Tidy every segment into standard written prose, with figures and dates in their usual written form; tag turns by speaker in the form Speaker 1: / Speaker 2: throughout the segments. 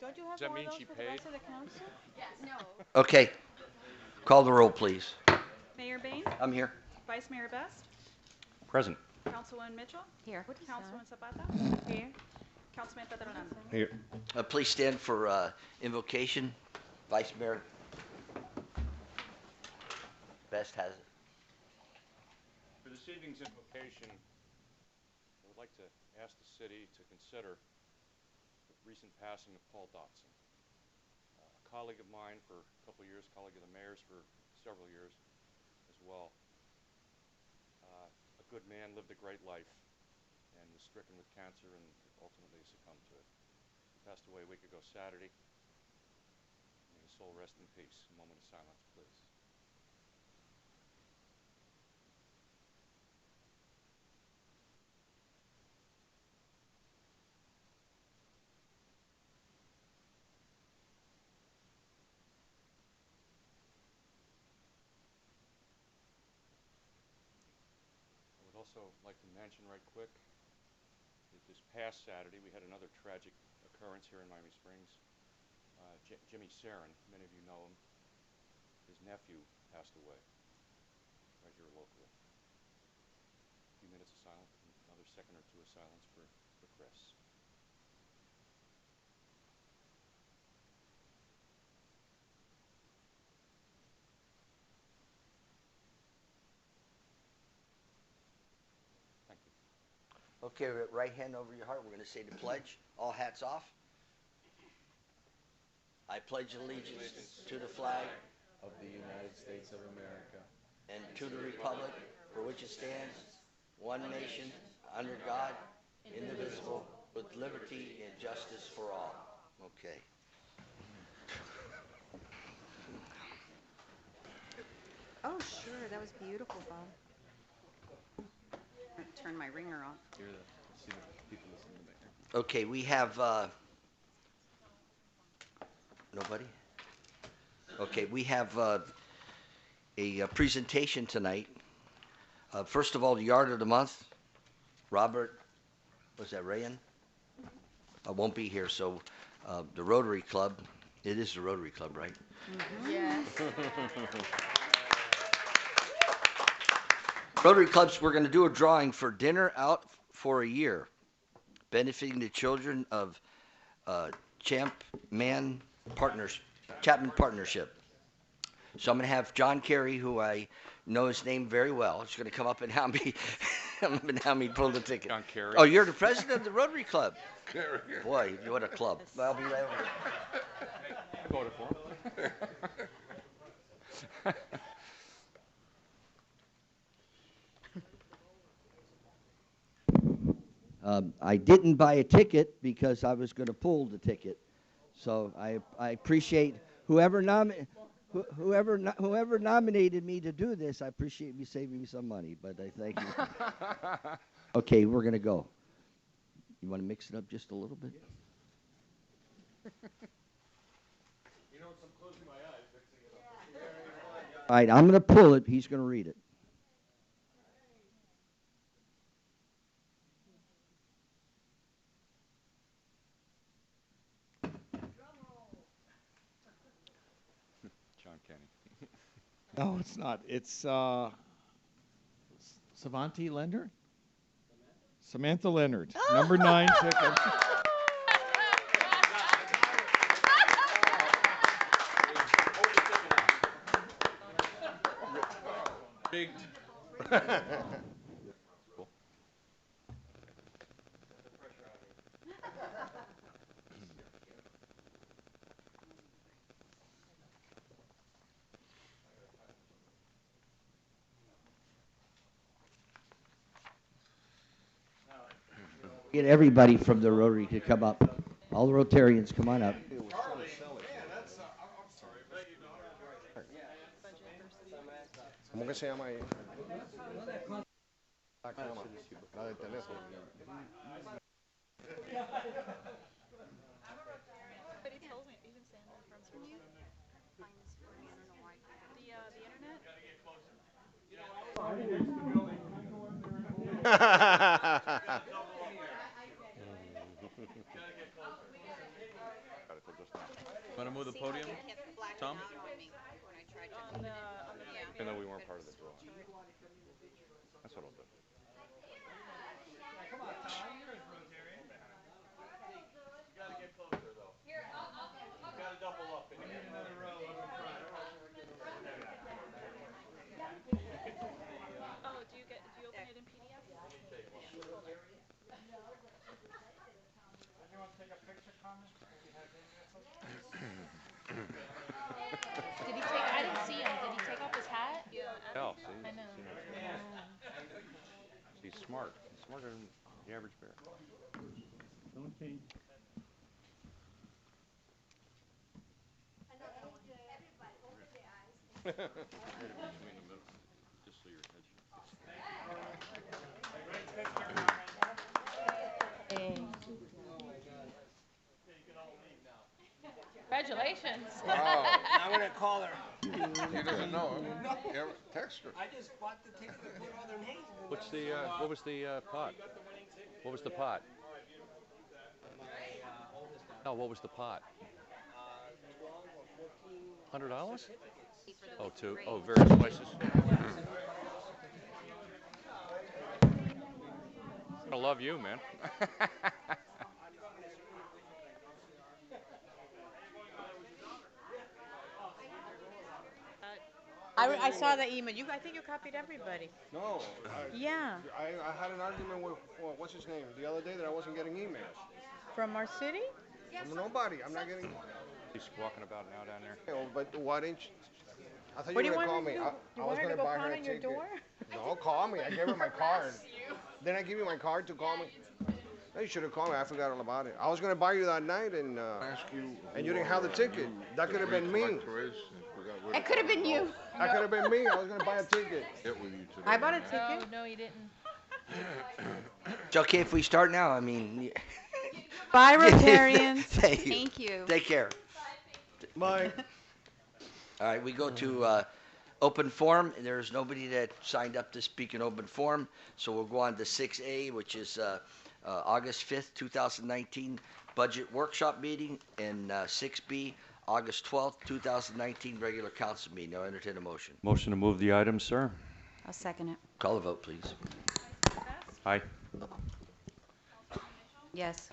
Speaker 1: Don't you have
Speaker 2: Does that
Speaker 1: one of
Speaker 2: mean
Speaker 1: those
Speaker 2: she
Speaker 1: for the
Speaker 2: paid?
Speaker 1: rest of the council?
Speaker 3: Okay, call the roll, please.
Speaker 1: Mayor Bain,
Speaker 3: I'm here.
Speaker 1: Vice Mayor Best,
Speaker 2: Present.
Speaker 1: Councilwoman Mitchell,
Speaker 4: Here. What is
Speaker 1: Councilwoman Zapata,
Speaker 4: Here.
Speaker 1: Councilman Federland.
Speaker 5: Here.
Speaker 3: Please stand for invocation. Vice Mayor Best has it.
Speaker 2: For this evening's invocation, I would like to ask the city to consider the recent passing of Paul Dotson, a colleague of mine for a couple of years, colleague of the mayor's for several years as well. A good man, lived a great life, and was stricken with cancer and ultimately succumbed to it. He passed away a week ago Saturday. May his soul rest in peace. A moment of silence, please. I would also like to mention right quick that this past Saturday we had another tragic occurrence here in Miami Springs. Jimmy Sarin, many of you know him, his nephew passed away right here locally. A few minutes of silence, another second or two of silence for Chris. Thank you.
Speaker 3: Okay, right hand over your heart. We're going to say the pledge. All hats off. I pledge allegiance to the flag
Speaker 5: Of the United States of America.
Speaker 3: and to the republic for which it stands, one nation, under God, indivisible, with liberty and justice for all. Okay.
Speaker 4: Oh, sure. That was beautiful, Bob. Turn my ringer off.
Speaker 5: Hear the, see the people listen to the mayor.
Speaker 3: Okay, we have nobody? Okay, we have a presentation tonight. First of all, the Yard of the Month. Robert, was that Rayan? I won't be here, so the Rotary Club. It is the Rotary Club, right?
Speaker 4: Yes.
Speaker 3: Rotary Clubs, we're going to do a drawing for Dinner Out for a Year, benefiting the children of Chapman Partnership. So I'm going to have John Kerry, who I know his name very well. He's going to come up and help me, pull the ticket.
Speaker 2: John Kerry.
Speaker 3: Oh, you're the president of the Rotary Club. Boy, what a club. Well, I'll be right over there.
Speaker 2: I voted for him.
Speaker 3: I didn't buy a ticket because I was going to pull the ticket. So I appreciate whoever nominated me to do this. I appreciate you saving me some money, but I thank you. Okay, we're going to go. You want to mix it up just a little bit?
Speaker 5: I'm closing my eyes, mixing it up.
Speaker 3: All right, I'm going to pull it. He's going to read it.
Speaker 2: John Kenny.
Speaker 5: No, it's not. It's Savanti Leonard? Samantha Leonard. Number 9 ticket.
Speaker 2: Big.
Speaker 3: Get everybody from the Rotary to come up. All the Rotarians, come on up.
Speaker 6: ¿Cómo que se llama ahí? La cama, la del teléfono.
Speaker 1: But he tells me, even Sandra from from you. The internet.
Speaker 2: Got it till just now.
Speaker 7: Want to move the podium, Tom?
Speaker 1: On the
Speaker 4: Yeah.
Speaker 2: Even though we weren't part of the draw. That's what I'll do.
Speaker 1: Oh, do you open it in PDF? Folder.
Speaker 8: Did he take? I didn't see him. Did he take off his hat?
Speaker 1: Yeah.
Speaker 2: Hell, see?
Speaker 8: I know.
Speaker 2: He's smart. He's smarter than the average bear.
Speaker 5: Don't change.
Speaker 2: Right in between the middle, just so your head should.
Speaker 8: Hey. Congratulations.
Speaker 9: Wow.
Speaker 10: I'm gonna call her.
Speaker 9: He doesn't know. Yeah, text her.
Speaker 10: I just bought the ticket to put all their names in.
Speaker 2: What's the, what was the, pot? What was the pot? No, what was the pot?
Speaker 10: 12 or 14
Speaker 2: $100?
Speaker 4: For the
Speaker 2: Oh, two.
Speaker 4: grade.
Speaker 2: Oh, various places. I love you, man.
Speaker 4: I saw the email. I think you copied everybody.
Speaker 6: No,
Speaker 4: Yeah,
Speaker 6: I had an argument with, what's his name, the other day that I wasn't getting emails.
Speaker 4: from our city?
Speaker 6: From nobody, I'm not getting,
Speaker 2: He's squawking about now down there.
Speaker 6: but why didn't you? I thought
Speaker 4: What do
Speaker 6: you
Speaker 4: you
Speaker 6: were
Speaker 4: want
Speaker 6: gonna
Speaker 4: her
Speaker 6: call
Speaker 4: to
Speaker 6: me.
Speaker 4: do? You
Speaker 6: I
Speaker 4: want
Speaker 6: was
Speaker 4: her to
Speaker 6: gonna
Speaker 4: go
Speaker 6: buy
Speaker 4: pound
Speaker 6: her a
Speaker 4: on your
Speaker 6: ticket.
Speaker 4: door?
Speaker 6: No, call me. I gave her my card. Didn't I give you my card to call me? No, you should have called me. I forgot all about it. I was gonna buy you that night, and
Speaker 9: Ask you.
Speaker 6: and you didn't have the ticket. That could have been me.
Speaker 4: It could have been you.
Speaker 6: That could have been me. I was gonna buy a ticket.
Speaker 9: Get with you today.
Speaker 4: I bought a
Speaker 9: man.
Speaker 4: ticket.
Speaker 8: No, he didn't.
Speaker 3: It's okay if we start now. I mean,
Speaker 4: Bye, Rotarians.
Speaker 3: Thank you.
Speaker 4: Thank you.
Speaker 3: Take care.
Speaker 6: Bye.
Speaker 3: All right, we go to open forum. And there's nobody that signed up to speak in open forum, so we'll go on to 6A, which is August 5th, 2019 budget workshop meeting, and 6B, August 12th, 2019 regular council meeting. Now entertain a motion.
Speaker 2: Motion to move the item, sir.
Speaker 4: I'll second it.
Speaker 3: Call the vote, please.
Speaker 2: Aye.
Speaker 4: Yes.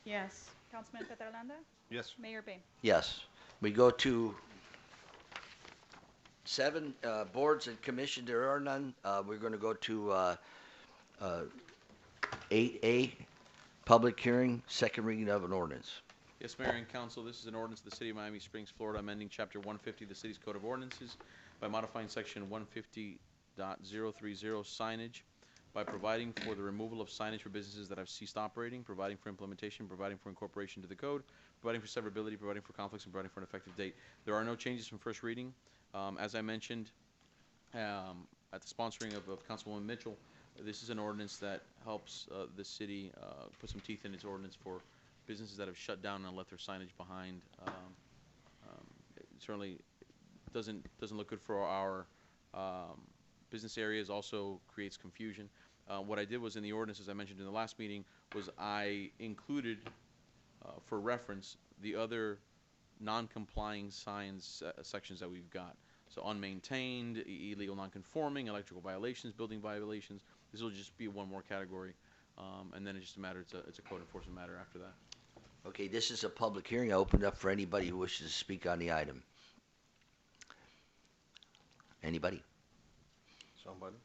Speaker 4: Yes.
Speaker 1: Councilman Petrolanda?
Speaker 6: Yes.
Speaker 1: Mayor Bay?
Speaker 3: Yes. We go to 7 boards and commission. There are none. We're going to go to 8A, public hearing, second reading of an ordinance.
Speaker 7: Yes, Mayor and Council, this is an ordinance of the City of Miami Springs, Florida, amending Chapter 150 of the city's Code of Ordinances by modifying Section 150.030 signage, by providing for the removal of signage for businesses that have ceased operating, providing for implementation, providing for incorporation to the code, providing for severability, providing for conflicts, and providing for an effective date. There are no changes from first reading. As I mentioned at the sponsoring of Councilwoman Mitchell, this is an ordinance that helps the city put some teeth in its ordinance for businesses that have shut down and left their signage behind. It certainly doesn't look good for our business areas. Also creates confusion. What I did was in the ordinance, as I mentioned in the last meeting, was I included for reference the other non-complying signs sections that we've got. So unmaintained, illegal non-conforming, electrical violations, building violations. This will just be one more category, and then it's just a matter. It's a code enforcement matter after that.
Speaker 3: Okay, this is a public hearing. I open it up for anybody who wishes to speak on the item. Anybody?
Speaker 6: Somebody.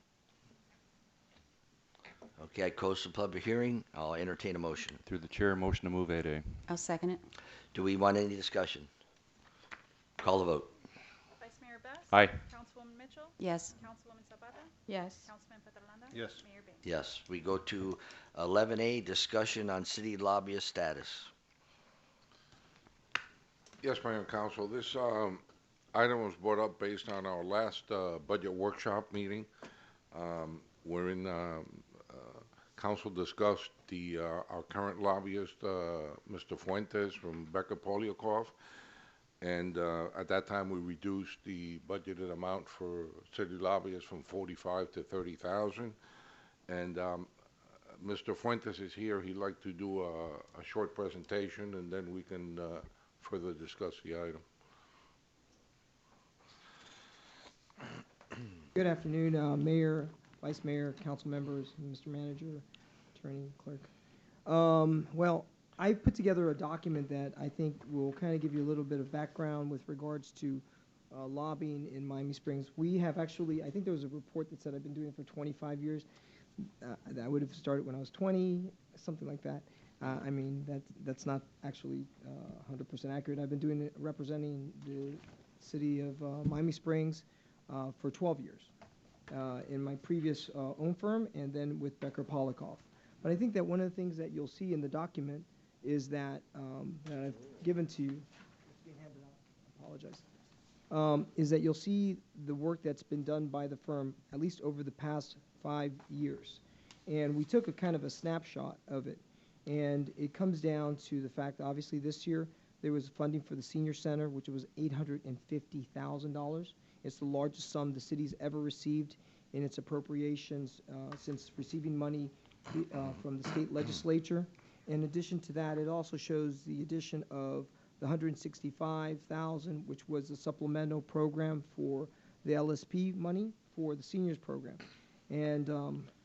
Speaker 3: Okay, I close the public hearing. I'll entertain a motion.
Speaker 2: Through the chair, motion to move 8A.
Speaker 4: I'll second it.
Speaker 3: Do we want any discussion? Call the vote.
Speaker 1: Vice Mayor Best?
Speaker 2: Aye.
Speaker 1: Councilwoman Mitchell?
Speaker 4: Yes.
Speaker 1: Councilwoman Zapata?
Speaker 4: Yes.
Speaker 1: Councilman Petrolanda?
Speaker 6: Yes.
Speaker 1: Mayor Bay?
Speaker 3: Yes. We go to 11A, discussion on city lobbyist status.
Speaker 9: Yes, Mayor and Council, this item was brought up based on our last budget workshop meeting, wherein Council discussed our current lobbyist, Mr. Fuentes from Becker Poliakoff, and at that time we reduced the budgeted amount for city lobbyists from 45 to 30,000, and Mr. Fuentes is here, he'd like to do a short presentation, and then we can further discuss the item.
Speaker 11: Good afternoon, Mayor, Vice Mayor, council members, Mr. Manager, Attorney, Clerk. Well, I put together a document that I think will kind of give you a little bit of background with regards to lobbying in Miami Springs. We have actually, I think there was a report that said I've been doing it for 25 years. I would have started when I was 20, something like that. I mean, that's not actually 100% accurate. I've been doing it representing the city of Miami Springs for 12 years in my previous own firm and then with Becker Polikoff. But I think that one of the things that you'll see in the document is that, that I've given to you, it's being handed out, I apologize, is that you'll see the work that's been done by the firm, at least over the past 5 years. And we took a kind of a snapshot of it. And it comes down to the fact that obviously this year there was funding for the senior center, which was $850,000. It's the largest sum the city's ever received in its appropriations since receiving money from the state legislature. In addition to that, it also shows the addition of the $165,000, which was a supplemental program for the LSP money for the seniors program. And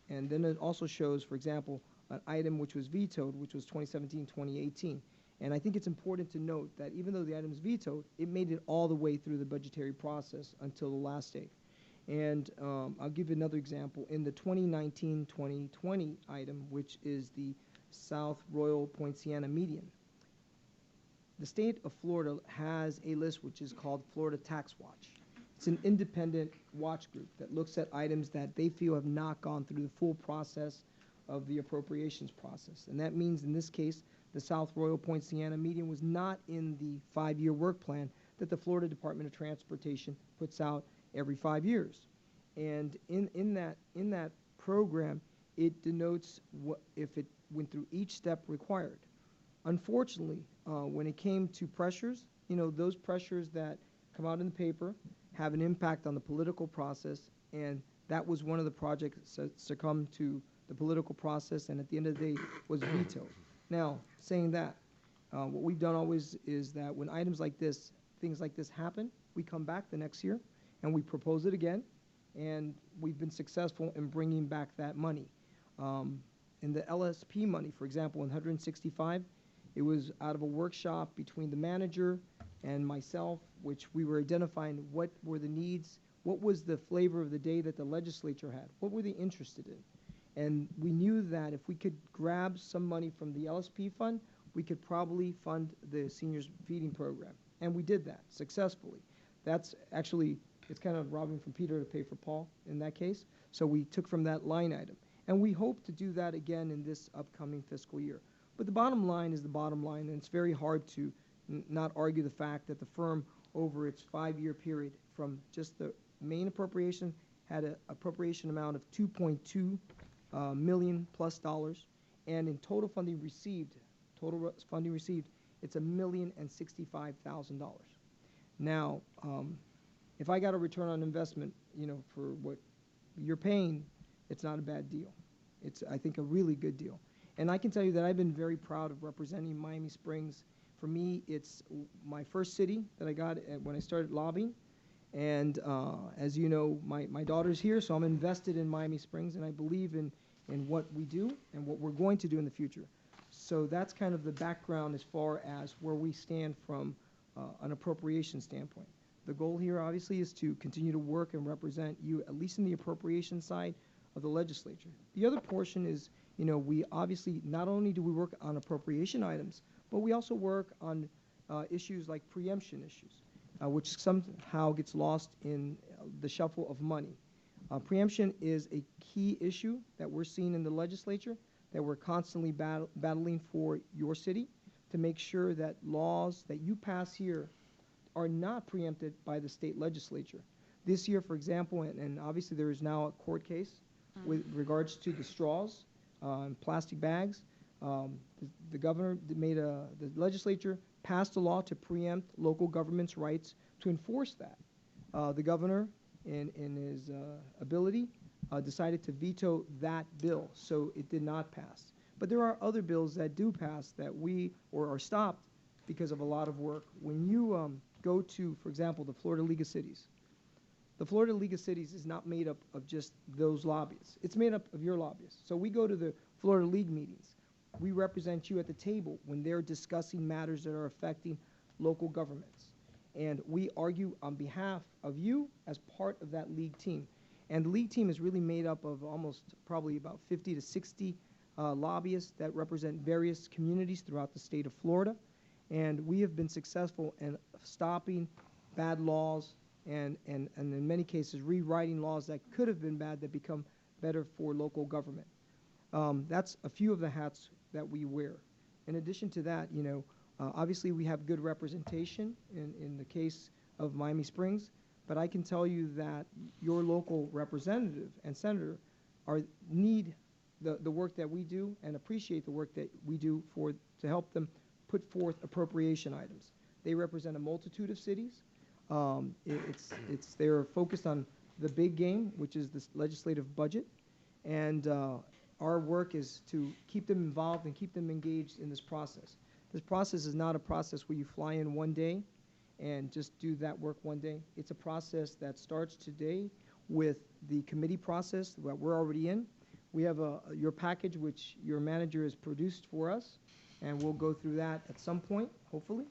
Speaker 11: then it also shows, for example, an item which was vetoed, which was 2017-2018. And I think it's important to note that even though the item is vetoed, it made it all the way through the budgetary process until the last day. And I'll give you another example. In the 2019-2020 item, which is the South Royal Poinciana median, the state of Florida has a list which is called Florida Tax Watch. It's an independent watch group that looks at items that they feel have not gone through the full process of the appropriations process. And that means in this case, the South Royal Poinciana median was not in the 5-year work plan that the Florida Department of Transportation puts out every 5 years. And in that program, it denotes what, if it went through each step required. Unfortunately, when it came to pressures, you know, those pressures that come out in the paper have an impact on the political process, and that was one of the projects that succumbed to the political process and at the end of the day was vetoed. Now, saying that, what we've done always is that when items like this, things like this happen, we come back the next year and we propose it again, and we've been successful in bringing back that money. In the LSP money, for example, in 165, it was out of a workshop between the manager and myself, which we were identifying what were the needs, what was the flavor of the day that the legislature had, what were they interested in. And we knew that if we could grab some money from the LSP fund, we could probably fund the seniors feeding program. And we did that successfully. That's actually, it's kind of robbing from Peter to pay for Paul in that case. So we took from that line item. And we hope to do that again in this upcoming fiscal year. But the bottom line is the bottom line, and it's very hard to not argue the fact that the firm, over its 5-year period, from just the main appropriation, had an appropriation amount of $2.2 million plus dollars, and in total funding received, it's $1,065,000. Now, if I got a return on investment, you know, for what you're paying, it's not a bad deal. It's, I think, a really good deal. And I can tell you that I've been very proud of representing Miami Springs. For me, it's my first city that I got when I started lobbying. And as you know, my daughter's here, so I'm invested in Miami Springs, and I believe in what we do and what we're going to do in the future. So that's kind of the background as far as where we stand from an appropriation standpoint. The goal here, obviously, is to continue to work and represent you, at least in the appropriation side of the legislature. The other portion is, you know, we obviously, not only do we work on appropriation items, but we also work on issues like preemption issues, which somehow gets lost in the shuffle of money. Preemption is a key issue that we're seeing in the legislature, that we're constantly battling for your city to make sure that laws that you pass here are not preempted by the state legislature. This year, for example, and obviously there is now a court case with regards to the straws and plastic bags. The governor made the legislature passed a law to preempt local government's rights to enforce that. The governor, in his ability, decided to veto that bill, so it did not pass. But there are other bills that do pass that we, or are stopped because of a lot of work. When you go to, for example, the Florida League of Cities, the Florida League of Cities is not made up of just those lobbyists. It's made up of your lobbyists. So we go to the Florida League meetings. We represent you at the table when they're discussing matters that are affecting local governments. And we argue on behalf of you as part of that league team. And the league team is really made up of almost probably about 50 to 60 lobbyists that represent various communities throughout the state of Florida. And we have been successful in stopping bad laws and in many cases rewriting laws that could have been bad that become better for local government. That's a few of the hats that we wear. In addition to that, you know, obviously we have good representation in the case of Miami Springs, but I can tell you that your local representative and senator need the work that we do and appreciate the work that we do to help them put forth appropriation items. They represent a multitude of cities. They're focused on the big game, which is this legislative budget, and our work is to keep them involved and keep them engaged in this process. This process is not a process where you fly in one day and just do that work one day. It's a process that starts today with the committee process that we're already in. We have your package, which your manager has produced for us, and we'll go through that at some point, hopefully.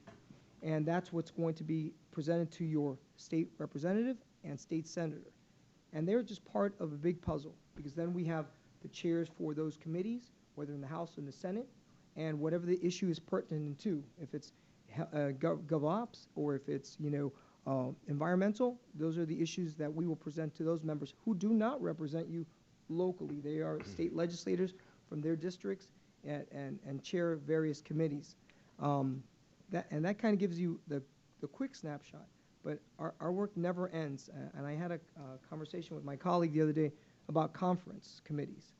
Speaker 11: And that's what's going to be presented to your state representative and state senator. And they're just part of a big puzzle, because then we have the chairs for those committees, whether in the House or in the Senate, and whatever the issue is pertinent to, if it's GovOps or if it's, you know, environmental, those are the issues that we will present to those members who do not represent you locally. They are state legislators from their districts and chair various committees. That kind of gives you the quick snapshot. But our work never ends. And I had a conversation with my colleague the other day about conference committees.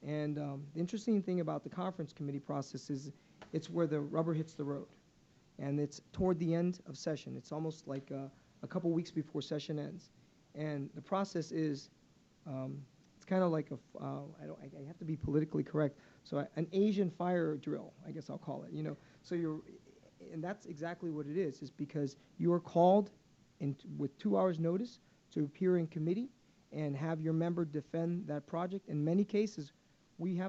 Speaker 11: And the interesting thing about the conference committee process is it's where the rubber hits the road. And it's toward the end of session. It's almost like a couple weeks before session ends. And the process is, it's kind of like I have to be politically correct. So an Asian fire drill, I guess I'll call it, you know. So and that's exactly what it is because you are called with 2 hours notice to appear in committee and have your member defend that project. In many cases, we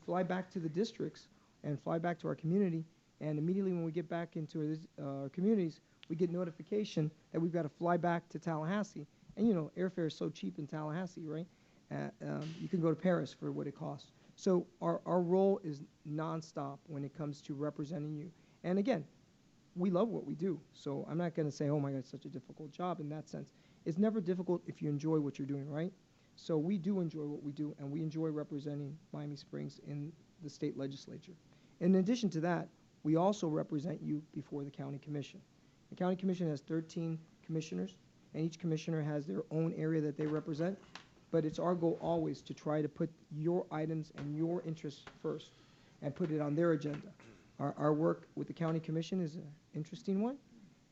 Speaker 11: fly back to the districts and fly back to our community, and immediately when we get back into our communities, we get notification that we've got to fly back to Tallahassee. And you know, airfare is so cheap in Tallahassee, right? You can go to Paris for what it costs. So our role is nonstop when it comes to representing you. And again, we love what we do. So I'm not going to say, oh my God, it's such a difficult job in that sense. It's never difficult if you enjoy what you're doing, right? So we do enjoy what we do, and we enjoy representing Miami Springs in the state legislature. In addition to that, we also represent you before the county commission. The county commission has 13 commissioners, and each commissioner has their own area that they represent. But it's our goal always to try to put your items and your interests first and put it on their agenda. Our work with the county commission is an interesting one,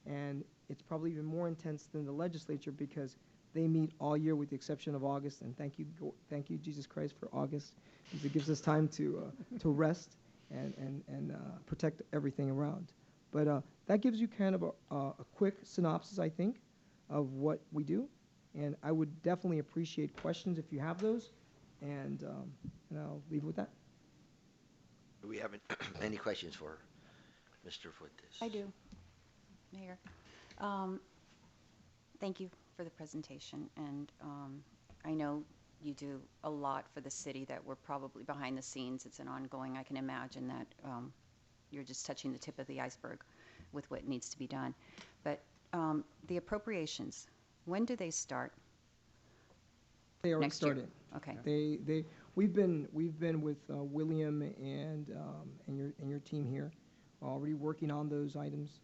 Speaker 11: and it's probably even more intense than the legislature because they meet all year with the exception of August, and thank you Jesus Christ for August, because it gives us time to rest and protect everything around. But that gives you kind of a quick synopsis, I think, of what we do, and I would definitely appreciate questions if you have those, and I'll leave it with that.
Speaker 3: Do we have any questions for Mr. Fuentes?
Speaker 4: I do, Mayor. Thank you for the presentation, and I know you do a lot for the city that we're probably behind the scenes. It's an ongoing. I can imagine that you're just touching the tip of the iceberg with what needs to be done. But the appropriations, when do they start?
Speaker 11: They already
Speaker 4: Next year.
Speaker 11: started.
Speaker 4: Okay.
Speaker 11: We've been with William and your team here, already working on those items.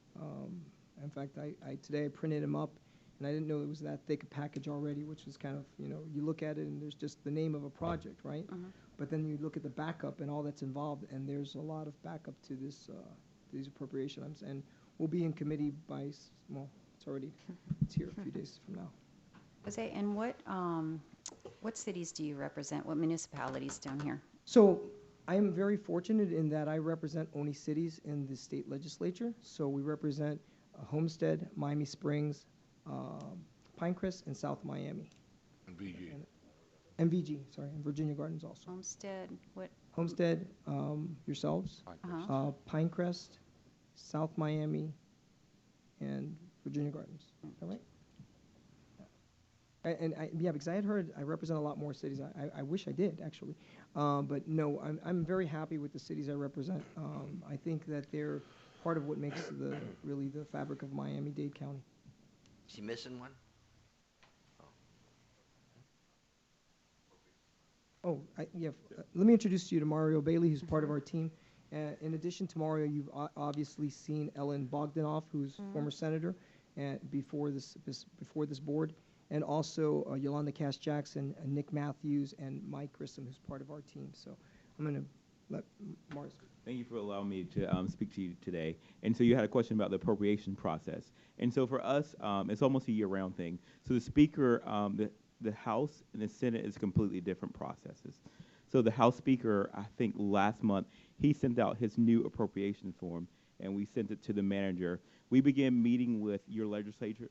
Speaker 11: In fact, today I printed them up, and I didn't know it was that thick a package already, which was kind of, you know, you look at it and there's just the name of a project, right? But then you look at the backup and all that's involved, and there's a lot of backup to this these appropriation items, and we'll be in committee it's here a few days from now.
Speaker 4: Jose, and what What cities do you represent? What municipalities down here?
Speaker 11: So I am very fortunate in that I represent only cities in the state legislature. So we represent Homestead, Miami Springs, Pinecrest, and South Miami.
Speaker 9: And VG.
Speaker 11: And VG, sorry, and Virginia Gardens also.
Speaker 4: Homestead, what?
Speaker 11: Homestead, yourselves,
Speaker 2: Pinecrest.
Speaker 11: Pinecrest, South Miami, and Virginia Gardens. Is that right? Yeah, because I had heard I represent a lot more cities. I wish I did, actually. But no, I'm very happy with the cities I represent. I think that they're part of what makes really the fabric of Miami-Dade County.
Speaker 3: Is he missing one?
Speaker 11: Let me introduce you to Mario Bailey, who's part of our team. In addition to Mario, you've obviously seen Ellen Bogdanoff, who's former senator, before this board, and also Yolanda Cash-Jackson, Nick Matthews, and Mike Grissom, who's part of our team. So I'm going to let Mars.
Speaker 12: Thank you for allowing me to speak to you today. And so you had a question about the appropriation process. And so for us, it's almost a year-round thing. So the Speaker, the House and the Senate is completely different processes. So the House Speaker, I think last month, he sent out his new appropriation form, and we sent it to the manager. We began meeting with your legislators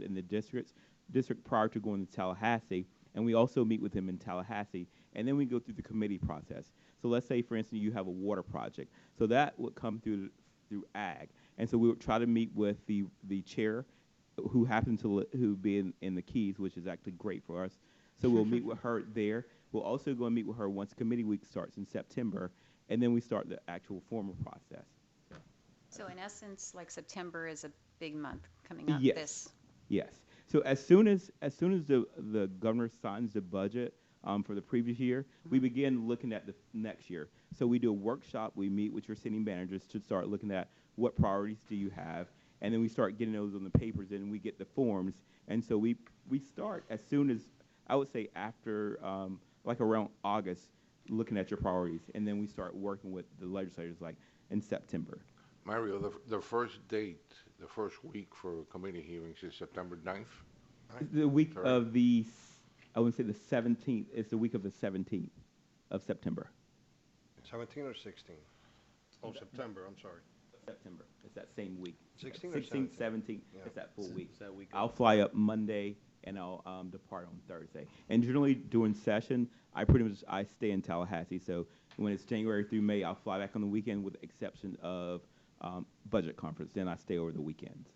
Speaker 12: in the district prior to going to Tallahassee, and we also meet with them in Tallahassee, and then we go through the committee process. So let's say, for instance, you have a water project. So that would come through ag, and so we would try to meet with the chair, who happens to be in the Keys, which is actually great for us. So we'll meet with her there. We'll also go and meet with her once committee week starts in September, and then we start the actual formal process.
Speaker 4: So in essence, like September is a big month coming up.
Speaker 12: Yes. Yes. So as soon as the governor signs the budget for the previous year, we begin looking at the next year. So we do a workshop. We meet with your city managers to start looking at what priorities do you have, and then we start getting those on the papers, and we get the forms. And so we start as soon as, I would say after, like around August, looking at your priorities, and then we start working with the legislators like in September.
Speaker 9: Mario, the first date, the first week for committee hearings is September 9th?
Speaker 12: The week of the, I would say the 17th, it's the week of the 17th of September.
Speaker 6: 17 or 16? Oh, September, I'm sorry.
Speaker 12: September, it's that same week.
Speaker 6: 16 or
Speaker 12: 16th,
Speaker 6: 17th?
Speaker 12: 17th,
Speaker 6: Yeah.
Speaker 12: it's that full week.
Speaker 7: It's that week.
Speaker 12: I'll fly up Monday, and I'll depart on Thursday. And generally during session, I stay in Tallahassee. So when it's January through May, I'll fly back on the weekend with the exception of budget conference. Then I stay over the weekends.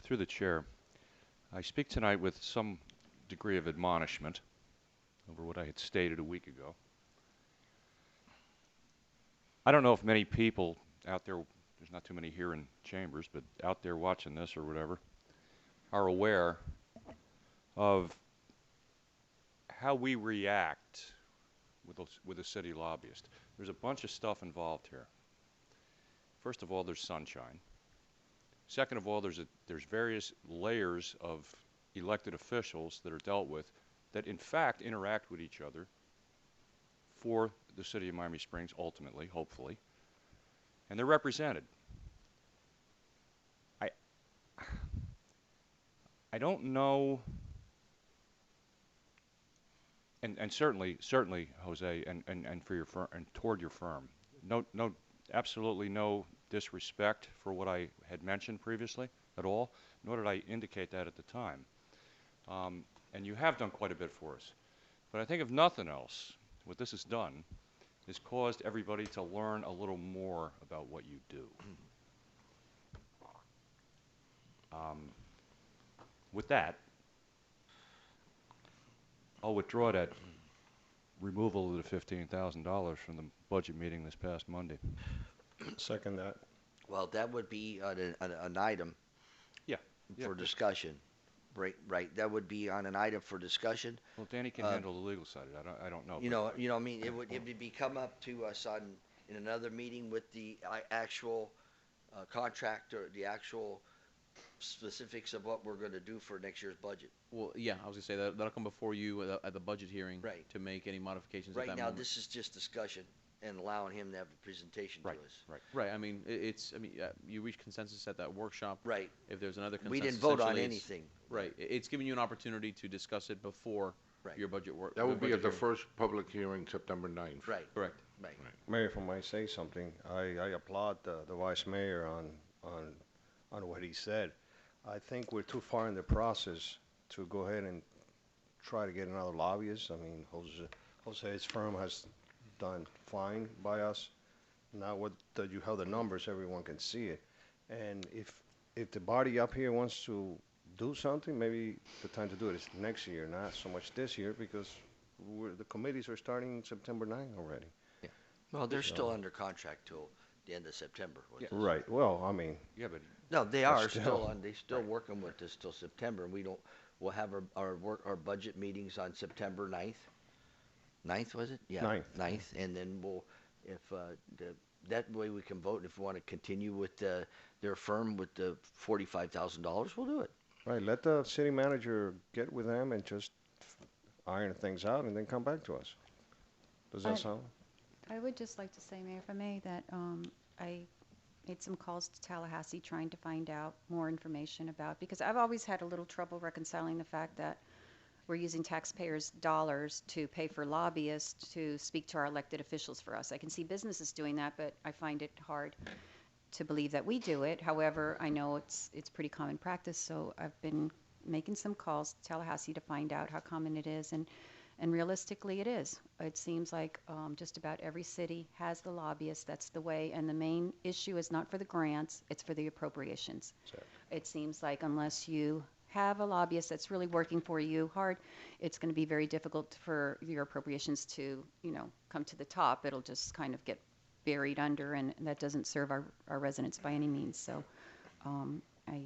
Speaker 2: Through the chair, I speak tonight with some degree of admonishment over what I had stated a week ago. I don't know if many people out there, there's not too many here in chambers, but out there watching this or whatever, are aware of how we react with a city lobbyist. There's a bunch of stuff involved here. First of all, there's sunshine. Second of all, there's various layers of elected officials that are dealt with that in fact interact with each other for the city of Miami Springs ultimately, hopefully, and they're represented. I don't know, and certainly Jose, and for your firm and toward your firm, absolutely no disrespect for what I had mentioned previously at all, nor did I indicate that at the time. And you have done quite a bit for us. But I think if nothing else, what this has done is caused everybody to learn a little more about what you do. With that, I'll withdraw that removal of the $15,000 from the budget meeting this past Monday.
Speaker 6: Second that.
Speaker 3: Well, that would be an item for discussion. Right. That would be on an item for discussion.
Speaker 2: Well, Danny can handle the legal side of it. I don't know.
Speaker 3: You know, I mean, it would be come up to us in another meeting with the actual contract or the actual specifics of what we're going to do for next year's budget.
Speaker 7: Well, yeah, I was gonna say that'll come before you at the budget hearing,
Speaker 3: Right.
Speaker 7: to make any modifications.
Speaker 3: Right
Speaker 7: at that
Speaker 3: now,
Speaker 7: moment.
Speaker 3: this is just discussion. and allowing him to have a presentation to
Speaker 2: Right,
Speaker 3: us.
Speaker 2: right.
Speaker 7: Right, I mean, you reached consensus at that workshop.
Speaker 3: Right.
Speaker 7: If there's another consensus.
Speaker 3: We didn't vote on
Speaker 7: essentially it's-
Speaker 3: anything.
Speaker 7: Right, it's giving you an opportunity to discuss it before
Speaker 3: Right.
Speaker 7: your budget work.
Speaker 9: That would be
Speaker 7: budget
Speaker 9: at the
Speaker 7: hearing.
Speaker 9: first public hearing, September 9th.
Speaker 3: Right,
Speaker 7: Correct.
Speaker 3: right.
Speaker 6: Mayor, if I might say something, I applaud the vice mayor on what he said. I think we're too far in the process to go ahead and try to get another lobbyist. I mean, Jose's firm has done fine by us. Now you have the numbers, everyone can see it. And if the body up here wants to do something, maybe the time to do it is next year, not so much this year, because the committees are starting September 9 already.
Speaker 3: Well, they're still under contract till the end of September. with us.
Speaker 6: Right, well, I mean,
Speaker 2: Yeah, but
Speaker 3: No, they
Speaker 6: But
Speaker 3: are
Speaker 6: still.
Speaker 3: still on, they still working with us till September, and we'll have our budget meetings on September 9th. 9th, was it? Yeah.
Speaker 6: 9th.
Speaker 3: 9th, and then that way we can vote, if we want to continue with their firm with the $45,000, we'll do it.
Speaker 6: right, let the city manager get with them and just iron things out and then come back to us. Does that sound?
Speaker 4: I would just like to say, Mayor, if I may, that I made some calls to Tallahassee trying to find out more information about, because I've always had a little trouble reconciling the fact that we're using taxpayers' dollars to pay for lobbyists to speak to our elected officials for us. I can see businesses doing that, but I find it hard to believe that we do it. However, I know it's pretty common practice, so I've been making some calls to Tallahassee to find out how common it is, and realistically it is. It seems like just about every city has the lobbyist. That's the way, and the main issue is not for the grants, it's for the appropriations.
Speaker 6: Sure.
Speaker 4: It seems like unless you have a lobbyist that's really working for you hard, it's going to be very difficult for your appropriations to, come to the top. It'll just kind of get buried under, and that doesn't serve our residents by any means. So I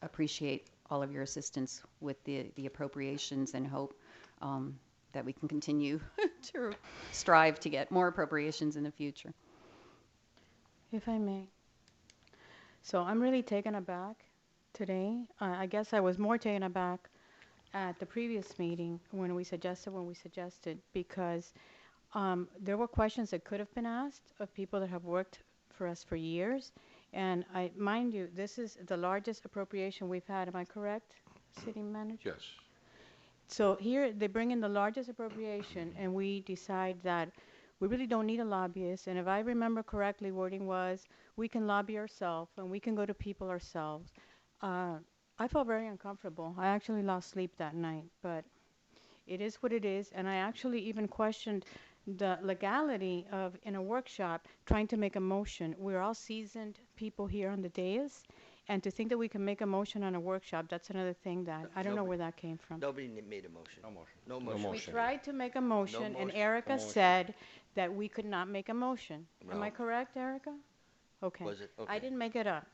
Speaker 4: appreciate all of your assistance with the appropriations, and hope that we can continue to strive to get more appropriations in the future.
Speaker 13: If I may. So I'm really taken aback today. I guess I was more taken aback at the previous meeting when we suggested, because there were questions that could have been asked of people that have worked for us for years. And mind you, this is the largest appropriation we've had. Am I correct, City Manager?
Speaker 9: Yes.
Speaker 13: So here they bring in the largest appropriation, and we decide that we really don't need a lobbyist. And if I remember correctly, wording was, we can lobby ourselves and we can go to people ourselves. I felt very uncomfortable. I actually lost sleep that night, but it is what it is. And I actually even questioned the legality of, in a workshop, trying to make a motion. We're all seasoned people here on the dais, and to think that we can make a motion on a workshop, that's another thing that I don't know where that came from.
Speaker 3: Nobody made a motion.
Speaker 2: no motion.
Speaker 3: No motion.
Speaker 13: We tried to make a motion, and
Speaker 3: motion.
Speaker 13: Erica
Speaker 6: No motion.
Speaker 13: said that we could not make a motion. Am I
Speaker 3: No.
Speaker 13: correct, Erica? Okay.
Speaker 3: Was it?
Speaker 13: I
Speaker 3: Okay.
Speaker 13: didn't make it up.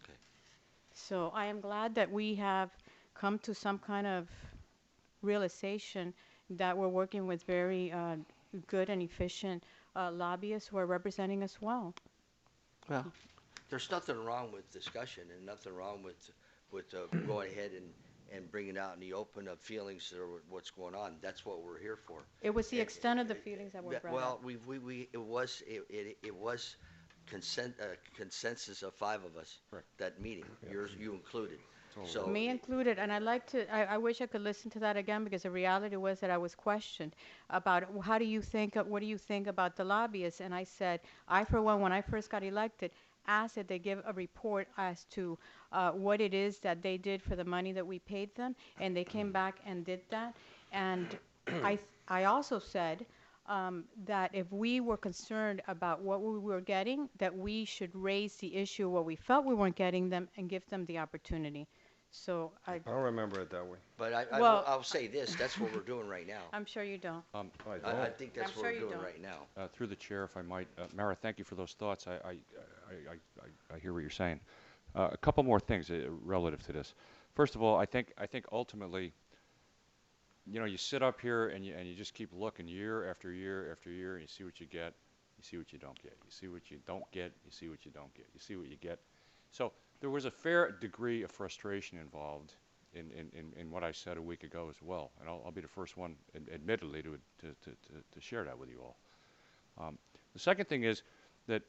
Speaker 3: Okay.
Speaker 13: So I am glad that we have come to some kind of realization that we're working with very good and efficient lobbyists who are representing us well.
Speaker 3: Well, there's nothing wrong with discussion, and nothing wrong with going ahead and bringing out in the open of feelings or what's going on. That's what we're here for.
Speaker 13: It was the extent of the feelings that were brought
Speaker 3: Well,
Speaker 13: up.
Speaker 3: it was consensus of 5 of us,
Speaker 2: Correct.
Speaker 3: that meeting, you included.
Speaker 2: all
Speaker 3: So,
Speaker 13: Me included, and I wish I could listen to that again, because the reality was that I was questioned about what do you think about the lobbyists? And I said, I for one, when I first got elected, asked that they give a report as to what it is that they did for the money that we paid them, and they came back and did that. And I also said that if we were concerned about what we were getting, that we should raise the issue of what we felt we weren't getting them and give them the opportunity. So
Speaker 6: I don't remember it that way.
Speaker 3: but
Speaker 13: Well,
Speaker 3: I'll say this, that's what we're doing right now.
Speaker 13: I'm sure you don't.
Speaker 6: I
Speaker 3: I
Speaker 6: don't.
Speaker 3: think that's
Speaker 13: I'm
Speaker 3: what
Speaker 13: sure
Speaker 3: we're
Speaker 13: you
Speaker 3: doing
Speaker 13: don't.
Speaker 3: right now.
Speaker 2: Through the chair, if I might, Mara, thank you for those thoughts. I hear what you're saying. A couple more things relative to this. First of all, I think ultimately, you sit up here and you just keep looking year after year after year, and you see what you get, you see what you don't get, you see what you don't get, you see what you don't get, you see what you get. So there was a fair degree of frustration involved in what I said a week ago as well, and I'll be the first one, admittedly, to share that with you all. The second thing is that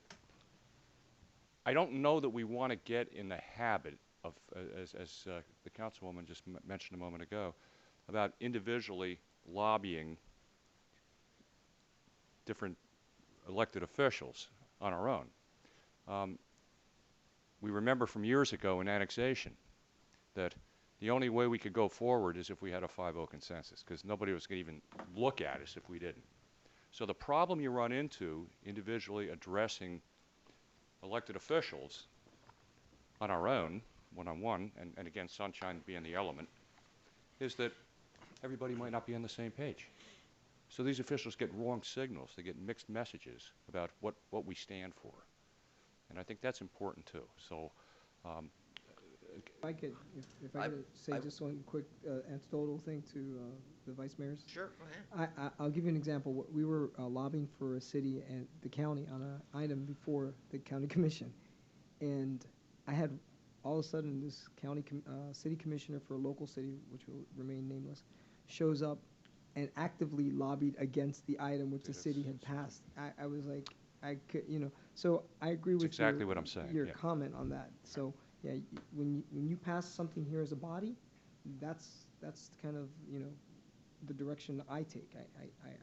Speaker 2: I don't know that we want to get in the habit of, as the councilwoman just mentioned a moment ago, about individually lobbying different elected officials on our own. We remember from years ago in annexation that the only way we could go forward is if we had a 5-0 consensus, because nobody was going to even look at us if we didn't. So the problem you run into individually addressing elected officials on our own, one-on-one, and again, sunshine being the element, is that everybody might not be on the same page. So these officials get wrong signals. They get mixed messages about what we stand for. And I think that's important too. So
Speaker 11: If I could, if I could say just one quick anecdotal thing to the vice mayors.
Speaker 3: Sure, go ahead.
Speaker 11: I'll give you an example. We were lobbying for a city and the county on an item before the county commission, and I had all of a sudden this city commissioner for a local city, which will remain nameless, shows up and actively lobbied against the item which the city had passed. I was like, I could, so I agree with
Speaker 2: exactly what I'm saying.
Speaker 11: your
Speaker 2: Yeah.
Speaker 11: comment on that. So yeah, when you pass something here as a body, that's kind of the direction I take.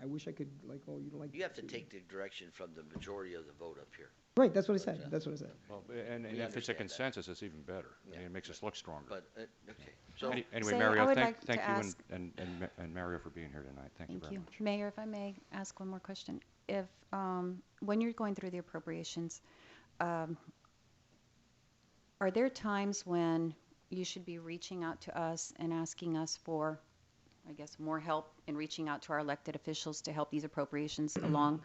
Speaker 11: I wish I could you don't like.
Speaker 3: You have to take the direction from the majority of the vote up here.
Speaker 11: Right, that's what I said. That's what I said.
Speaker 2: Well, and if it's a
Speaker 3: understand that.
Speaker 2: consensus, it's even better.
Speaker 3: Yeah.
Speaker 2: I mean, it makes us look stronger.
Speaker 3: But okay, so
Speaker 2: Anyway,
Speaker 4: Say, I
Speaker 2: Mario,
Speaker 4: would
Speaker 2: thank
Speaker 4: like to
Speaker 2: you
Speaker 4: ask-
Speaker 2: and Mario for being here tonight. Thank you very much.
Speaker 4: Mayor, if I may ask one more question. If, when you're going through the appropriations, are there times when you should be reaching out to us and asking us for, I guess, more help in reaching out to our elected officials to help these appropriations along?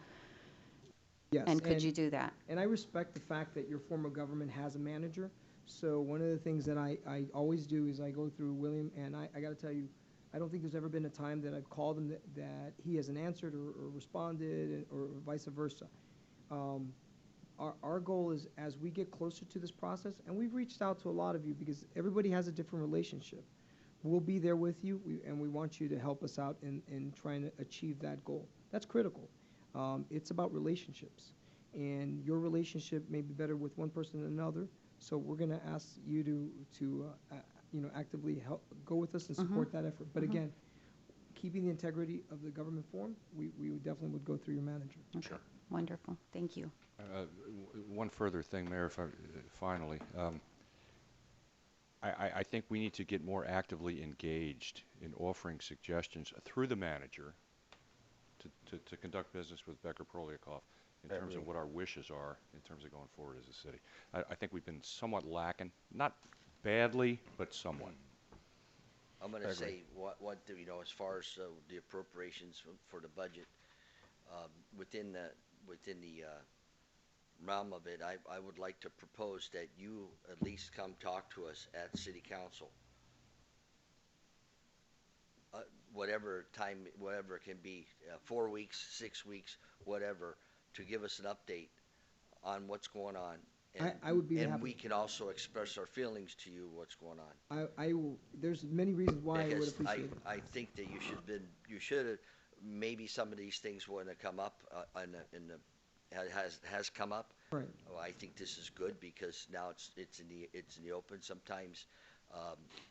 Speaker 11: Yes.
Speaker 4: And could you do that?
Speaker 11: And I respect the fact that your form of government has a manager. So one of the things that I always do is I go through William, and I got to tell you, I don't think there's ever been a time that I've called him that he hasn't answered or responded, or vice versa. Our goal is, as we get closer to this process, and we've reached out to a lot of you because everybody has a different relationship. We'll be there with you, and we want you to help us out in trying to achieve that goal. That's critical. It's about relationships, and your relationship may be better with one person than another. So we're going to ask you to actively help go with us and support that effort. But again, keeping the integrity of the government form, we definitely would go through your manager.
Speaker 4: Okay. Sure. Wonderful. Thank you.
Speaker 2: One further thing, Mayor, if finally. I think we need to get more actively engaged in offering suggestions through the manager to conduct business with Becker Proliakoff in terms of what our wishes are in terms of going forward as a city. I think we've been somewhat lacking, not badly, but somewhat.
Speaker 3: I'm going to say as far as the appropriations for the budget, within the realm of it, I would like to propose that you at least come talk to us at City Council. Whatever time, whatever it can be, 4 weeks, 6 weeks, whatever, to give us an update on what's going on. And,
Speaker 11: I would be
Speaker 3: and
Speaker 11: happy.
Speaker 3: we can also express our feelings to you what's going on.
Speaker 11: I will. There's many reasons why I would
Speaker 3: Because
Speaker 11: appreciate it.
Speaker 3: I think that you should have, maybe some of these things wouldn't have come up has come up.
Speaker 11: Right.
Speaker 3: Oh, I think this is good because now it's in the open. Sometimes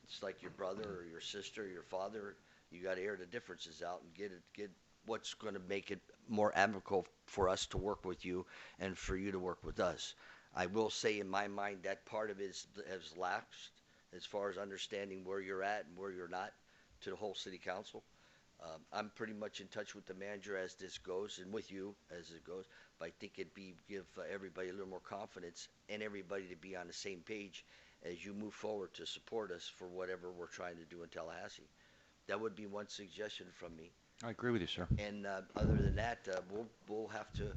Speaker 3: it's like your brother or your sister or your father. You got to air the differences out and get what's going to make it more amicable for us to work with you and for you to work with us. I will say in my mind that part of it has lapsed as far as understanding where you're at and where you're not to the whole city council. I'm pretty much in touch with the manager as this goes and with you as it goes, but I think it'd give everybody a little more confidence and everybody to be on the same page as you move forward to support us for whatever we're trying to do in Tallahassee. That would be one suggestion from me.
Speaker 2: I agree with you, sir.
Speaker 3: And other than that, we'll have to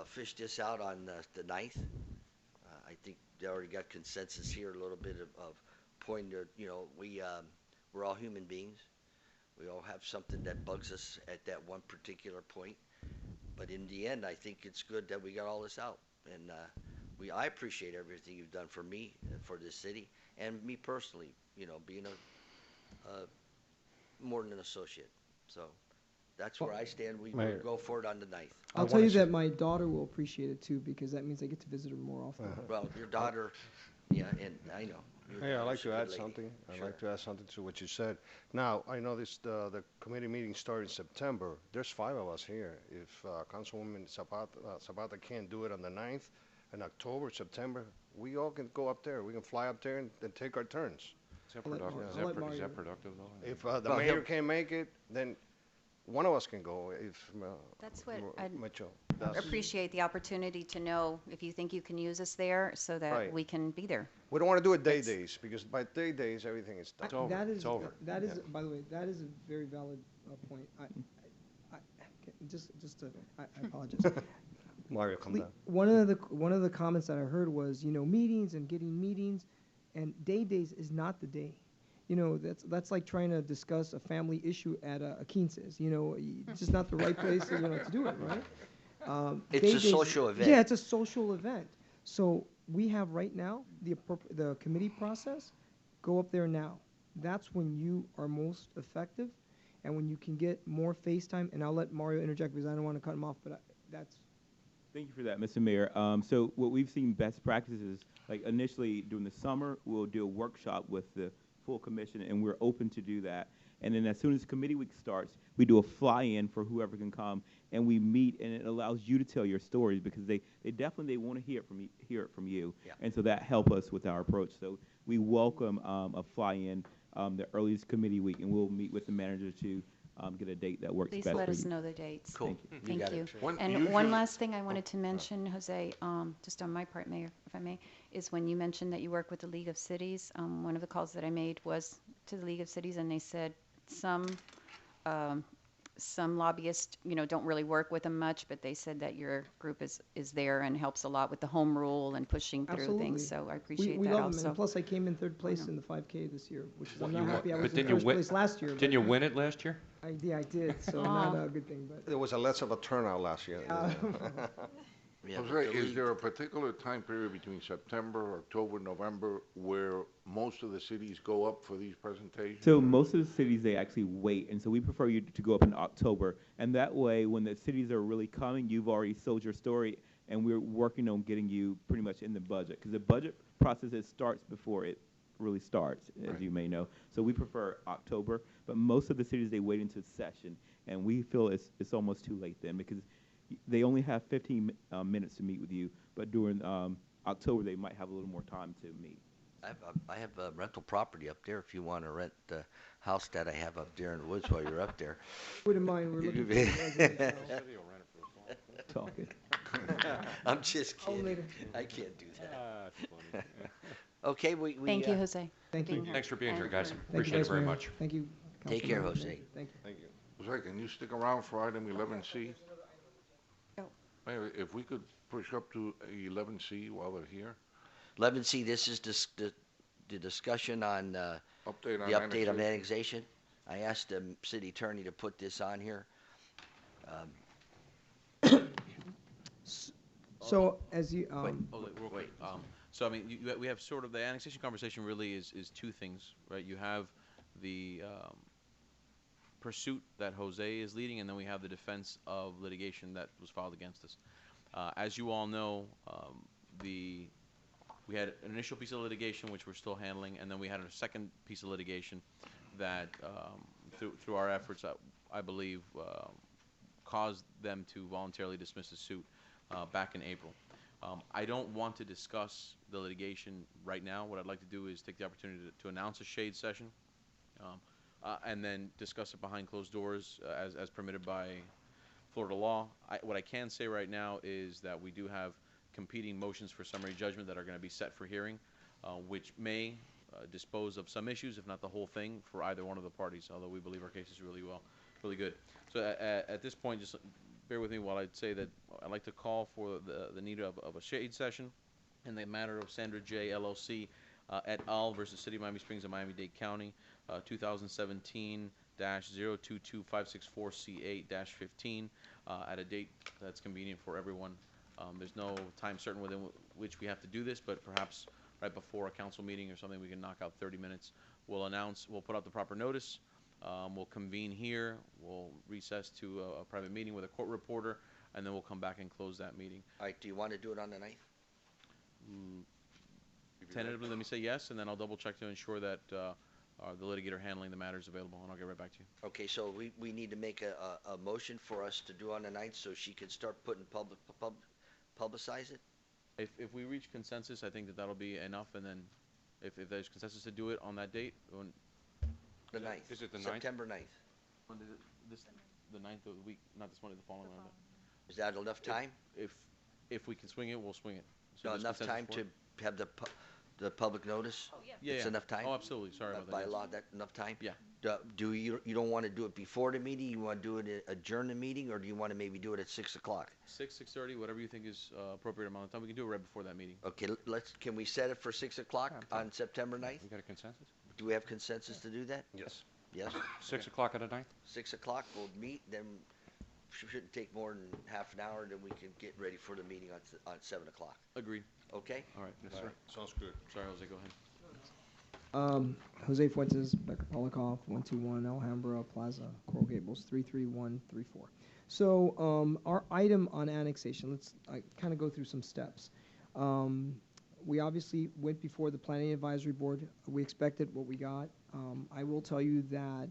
Speaker 3: fish this out on the 9th. I think they already got consensus here, a little bit of pointing to, we're all human beings. We all have something that bugs us at that one particular point. But in the end, I think it's good that we got all this out. And I appreciate everything you've done for me and for this city and me personally, being more than an associate. So that's where I stand. We
Speaker 6: Mayor.
Speaker 3: will go for it on the 9th.
Speaker 11: I'll tell you that my daughter will appreciate it too, because that means I get to visit her more often.
Speaker 3: Well, your daughter, yeah, and I know. your
Speaker 6: Hey, I'd like
Speaker 3: daughter's a
Speaker 6: to
Speaker 3: good
Speaker 6: add
Speaker 3: lady.
Speaker 6: something. I'd
Speaker 3: Sure.
Speaker 6: like to add something to what you said. Now, I know the committee meeting started in September. There's 5 of us here. If Councilwoman Zapata can't do it on the 9th, in October, September, we all can go up there. We can fly up there and take our turns.
Speaker 2: Is that
Speaker 11: I'll let
Speaker 2: productive,
Speaker 11: Mar-
Speaker 2: is
Speaker 11: I'll
Speaker 2: that
Speaker 11: let
Speaker 2: pro- is
Speaker 11: Mario-
Speaker 2: that productive, though?
Speaker 6: If the
Speaker 3: Well,
Speaker 6: mayor
Speaker 3: he'll-
Speaker 6: can't make it, then one of us can go. If
Speaker 4: That's what
Speaker 6: Mo-
Speaker 4: I'd
Speaker 6: Mitchell.
Speaker 4: appreciate the opportunity to know if you think you can use us there so that
Speaker 6: Right.
Speaker 4: we can be there.
Speaker 6: We don't want to do it days, because by days, everything is done.
Speaker 2: It's over.
Speaker 11: That
Speaker 2: It's
Speaker 11: is,
Speaker 2: over.
Speaker 11: that is, by the way, that is a very valid point. I apologize.
Speaker 6: Mario, come down.
Speaker 11: One of the comments that I heard was, meetings and getting meetings, and days is not the day. That's like trying to discuss a family issue at a quinces. It's just not the right place, to do it, right?
Speaker 3: It's
Speaker 11: Day
Speaker 3: a
Speaker 11: days-
Speaker 3: social event.
Speaker 11: Yeah, it's a social event. So we have right now the committee process. Go up there now. That's when you are most effective, and when you can get more FaceTime. And I'll let Mario interject because I don't want to cut him off, but that's.
Speaker 12: Thank you for that, Mr. Mayor. So what we've seen best practices, like initially during the summer, we'll do a workshop with the full commission, and we're open to do that. And then as soon as committee week starts, we do a fly-in for whoever can come, and we meet, and it allows you to tell your stories because they definitely want to hear it from you.
Speaker 3: Yeah.
Speaker 12: And so that helps us with our approach. So we welcome a fly-in the earliest committee week, and we'll meet with the manager to get a date that works
Speaker 4: Please
Speaker 12: best
Speaker 4: let
Speaker 12: for
Speaker 4: us
Speaker 12: you.
Speaker 4: know the dates.
Speaker 3: Cool.
Speaker 4: Thank
Speaker 3: got
Speaker 4: you.
Speaker 3: it.
Speaker 9: When
Speaker 4: And
Speaker 9: usually-
Speaker 4: one last thing I wanted to mention, Jose, just on my part, Mayor, if I may, is when you mentioned that you work with the League of Cities, one of the calls that I made was to the League of Cities, and they said some lobbyists, don't really work with them much, but they said that your group is there and helps a lot with the home rule and pushing through
Speaker 11: Absolutely.
Speaker 4: things, so I appreciate
Speaker 11: We
Speaker 4: that
Speaker 11: love them,
Speaker 4: also.
Speaker 11: and plus I came in 3rd place in the 5K this year, which is, I'm not
Speaker 2: You
Speaker 11: happy I
Speaker 2: won-
Speaker 11: was
Speaker 2: but
Speaker 11: in
Speaker 2: didn't you
Speaker 11: 1st
Speaker 2: win-
Speaker 11: place last year.
Speaker 2: Didn't you win it last year?
Speaker 11: I did, so not a good thing, but.
Speaker 6: There was a less of a turnout last year.
Speaker 3: Yeah, but
Speaker 9: Jose,
Speaker 3: the
Speaker 9: is
Speaker 3: league-
Speaker 9: there a particular time period between September, October, November, where most of the cities go up for these presentations?
Speaker 12: So most of the cities, they actually wait, and so we prefer you to go up in October. And that way, when the cities are really coming, you've already sold your story, and we're working on getting you pretty much in the budget. Because the budget process, it starts before it really starts, as
Speaker 9: Right.
Speaker 12: you may know. So we prefer October, but most of the cities, they wait until session, and we feel it's almost too late then, because they only have 15 minutes to meet with you, but during October, they might have a little more time to meet.
Speaker 3: I have a rental property up there if you want to rent the house that I have up there in the woods while you're up there.
Speaker 11: Wouldn't mind, we're looking for the residents now.
Speaker 12: Talking.
Speaker 3: I'm just
Speaker 11: I'll
Speaker 3: kidding.
Speaker 11: later.
Speaker 3: I can't do that.
Speaker 2: That's funny.
Speaker 3: Okay, we.
Speaker 4: Thank you, Jose.
Speaker 11: Thank you.
Speaker 2: Thanks for being here, guys.
Speaker 11: Thank you,
Speaker 2: Appreciate it
Speaker 11: Vice
Speaker 2: very
Speaker 11: Mayor.
Speaker 2: much.
Speaker 11: Thank you.
Speaker 3: Take care,
Speaker 11: Councilmember.
Speaker 3: Jose.
Speaker 11: Thank you.
Speaker 6: Thank you.
Speaker 9: Jose, can you stick around for item 11C?
Speaker 4: Oh.
Speaker 9: Mayor, if we could push up to 11C while they're here.
Speaker 3: 11C, this is the discussion on
Speaker 9: Update on
Speaker 3: the update on
Speaker 9: annexation.
Speaker 3: annexation. I asked the city attorney to put this on here.
Speaker 11: So, as you,
Speaker 3: Wait.
Speaker 7: Oh, real quick.
Speaker 3: Wait.
Speaker 7: So, I mean, we have sort of, the annexation conversation really is two things, right? You have the pursuit that Jose is leading, and then we have the defense of litigation that was filed against us. As you all know, we had an initial piece of litigation, which we're still handling, and then we had a second piece of litigation that, through our efforts, I believe, caused them to voluntarily dismiss the suit back in April. I don't want to discuss the litigation right now. What I'd like to do is take the opportunity to announce a shade session, and then discuss it behind closed doors as permitted by Florida law. What I can say right now is that we do have competing motions for summary judgment that are going to be set for hearing, which may dispose of some issues, if not the whole thing, for either one of the parties, although we believe our case is really good. So at this point, just bear with me while I'd say that I'd like to call for the need of a shade session in the matter of Sandra J. LLC et al. Versus City of Miami Springs and Miami-Dade County, 2017-0225664C8-15, at a date that's convenient for everyone. There's no time certain within which we have to do this, but perhaps right before a council meeting or something, we can knock out 30 minutes. We'll put out the proper notice. We'll convene here, we'll recess to a private meeting with a court reporter, and then we'll come back and close that meeting.
Speaker 3: All right, do you want to do it on the 9th?
Speaker 7: Tentatively, let me say yes, and then I'll double check to ensure that the litigator handling the matter is available, and I'll get right back to you.
Speaker 3: Okay, so we need to make a motion for us to do on the 9th so she can start putting publicize it?
Speaker 7: If we reach consensus, I think that that'll be enough, and then if there's consensus to do it on that date,
Speaker 3: The 9th.
Speaker 2: Is it the 9th?
Speaker 3: September 9th.
Speaker 7: when is it? The 9th of the week, not this Monday, the following Monday.
Speaker 3: Is that enough time?
Speaker 7: If we can swing it, we'll swing it. So
Speaker 3: No,
Speaker 7: there's
Speaker 3: enough time
Speaker 7: consensus
Speaker 3: to have the public notice?
Speaker 1: Oh, yeah.
Speaker 7: Yeah,
Speaker 3: It's
Speaker 7: yeah.
Speaker 3: enough time?
Speaker 7: Oh, absolutely, sorry about that.
Speaker 3: By
Speaker 7: yes.
Speaker 3: law, that enough time?
Speaker 7: Yeah.
Speaker 3: Do you don't want to do it before the meeting? You want to do it adjourn the meeting, or do you want to maybe do it at 6 o'clock?
Speaker 7: 6:30, whatever you think is appropriate amount of time. We can do it right before that meeting.
Speaker 3: Okay, can we set it for 6 o'clock on September 9th?
Speaker 2: We got a consensus?
Speaker 3: Do we have consensus to do that?
Speaker 6: Yes.
Speaker 3: Yes?
Speaker 2: 6 o'clock on the 9th?
Speaker 3: 6 o'clock, we'll meet, then shouldn't take more than half an hour, then we can get ready for the meeting on 7 o'clock.
Speaker 7: Agreed.
Speaker 3: Okay?
Speaker 7: All right, yes,
Speaker 6: All
Speaker 7: sir.
Speaker 6: right, sounds good.
Speaker 7: Sorry, Jose, go ahead.
Speaker 11: Jose Fuentes, Becker Polikoff, 121 Alhambra Plaza, Coral Gables, 33134. So our item on annexation, let's kind of go through some steps. We obviously went before the Planning Advisory Board. We expected what we got. I will tell you that,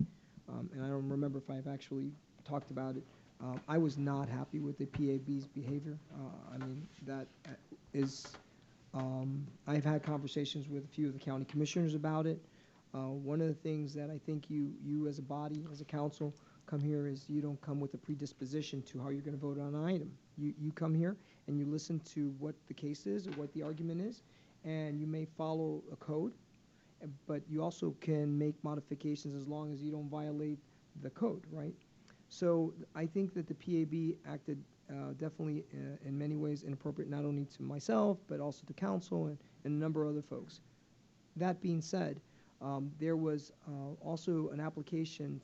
Speaker 11: and I don't remember if I've actually talked about it, I was not happy with the PAB's behavior. I mean, that is, I've had conversations with a few of the county commissioners about it. One of the things that I think you as a body, as a council, come here is you don't come with a predisposition to how you're going to vote on an item. You come here and you listen to what the case is or what the argument is, and you may follow a code, but you also can make modifications as long as you don't violate the code, right? So I think that the PAB acted definitely in many ways inappropriate, not only to myself, but also to council and a number of other folks. That being said, there was also an application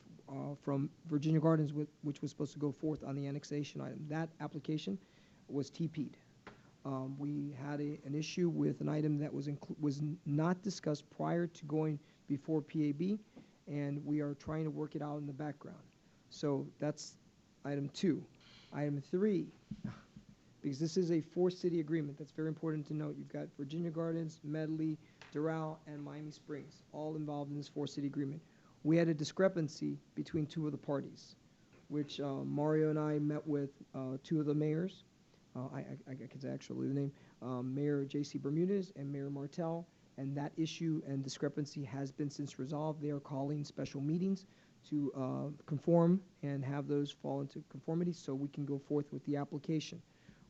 Speaker 11: from Virginia Gardens which was supposed to go forth on the annexation item. That application was TP'd. We had an issue with an item that was not discussed prior to going before PAB, and we are trying to work it out in the background. So that's item 2. Item 3, because this is a 4-city agreement, that's very important to note. You've got Virginia Gardens, Medley, Doral, and Miami Springs, all involved in this 4-city agreement. We had a discrepancy between 2 of the parties, which Mario and I met with 2 of the mayors. I can say actually the name, Mayor J.C. Bermudez and Mayor Martel, and that issue and discrepancy has been since resolved. They are calling special meetings to conform and have those fall into conformity so we can go forth with the application.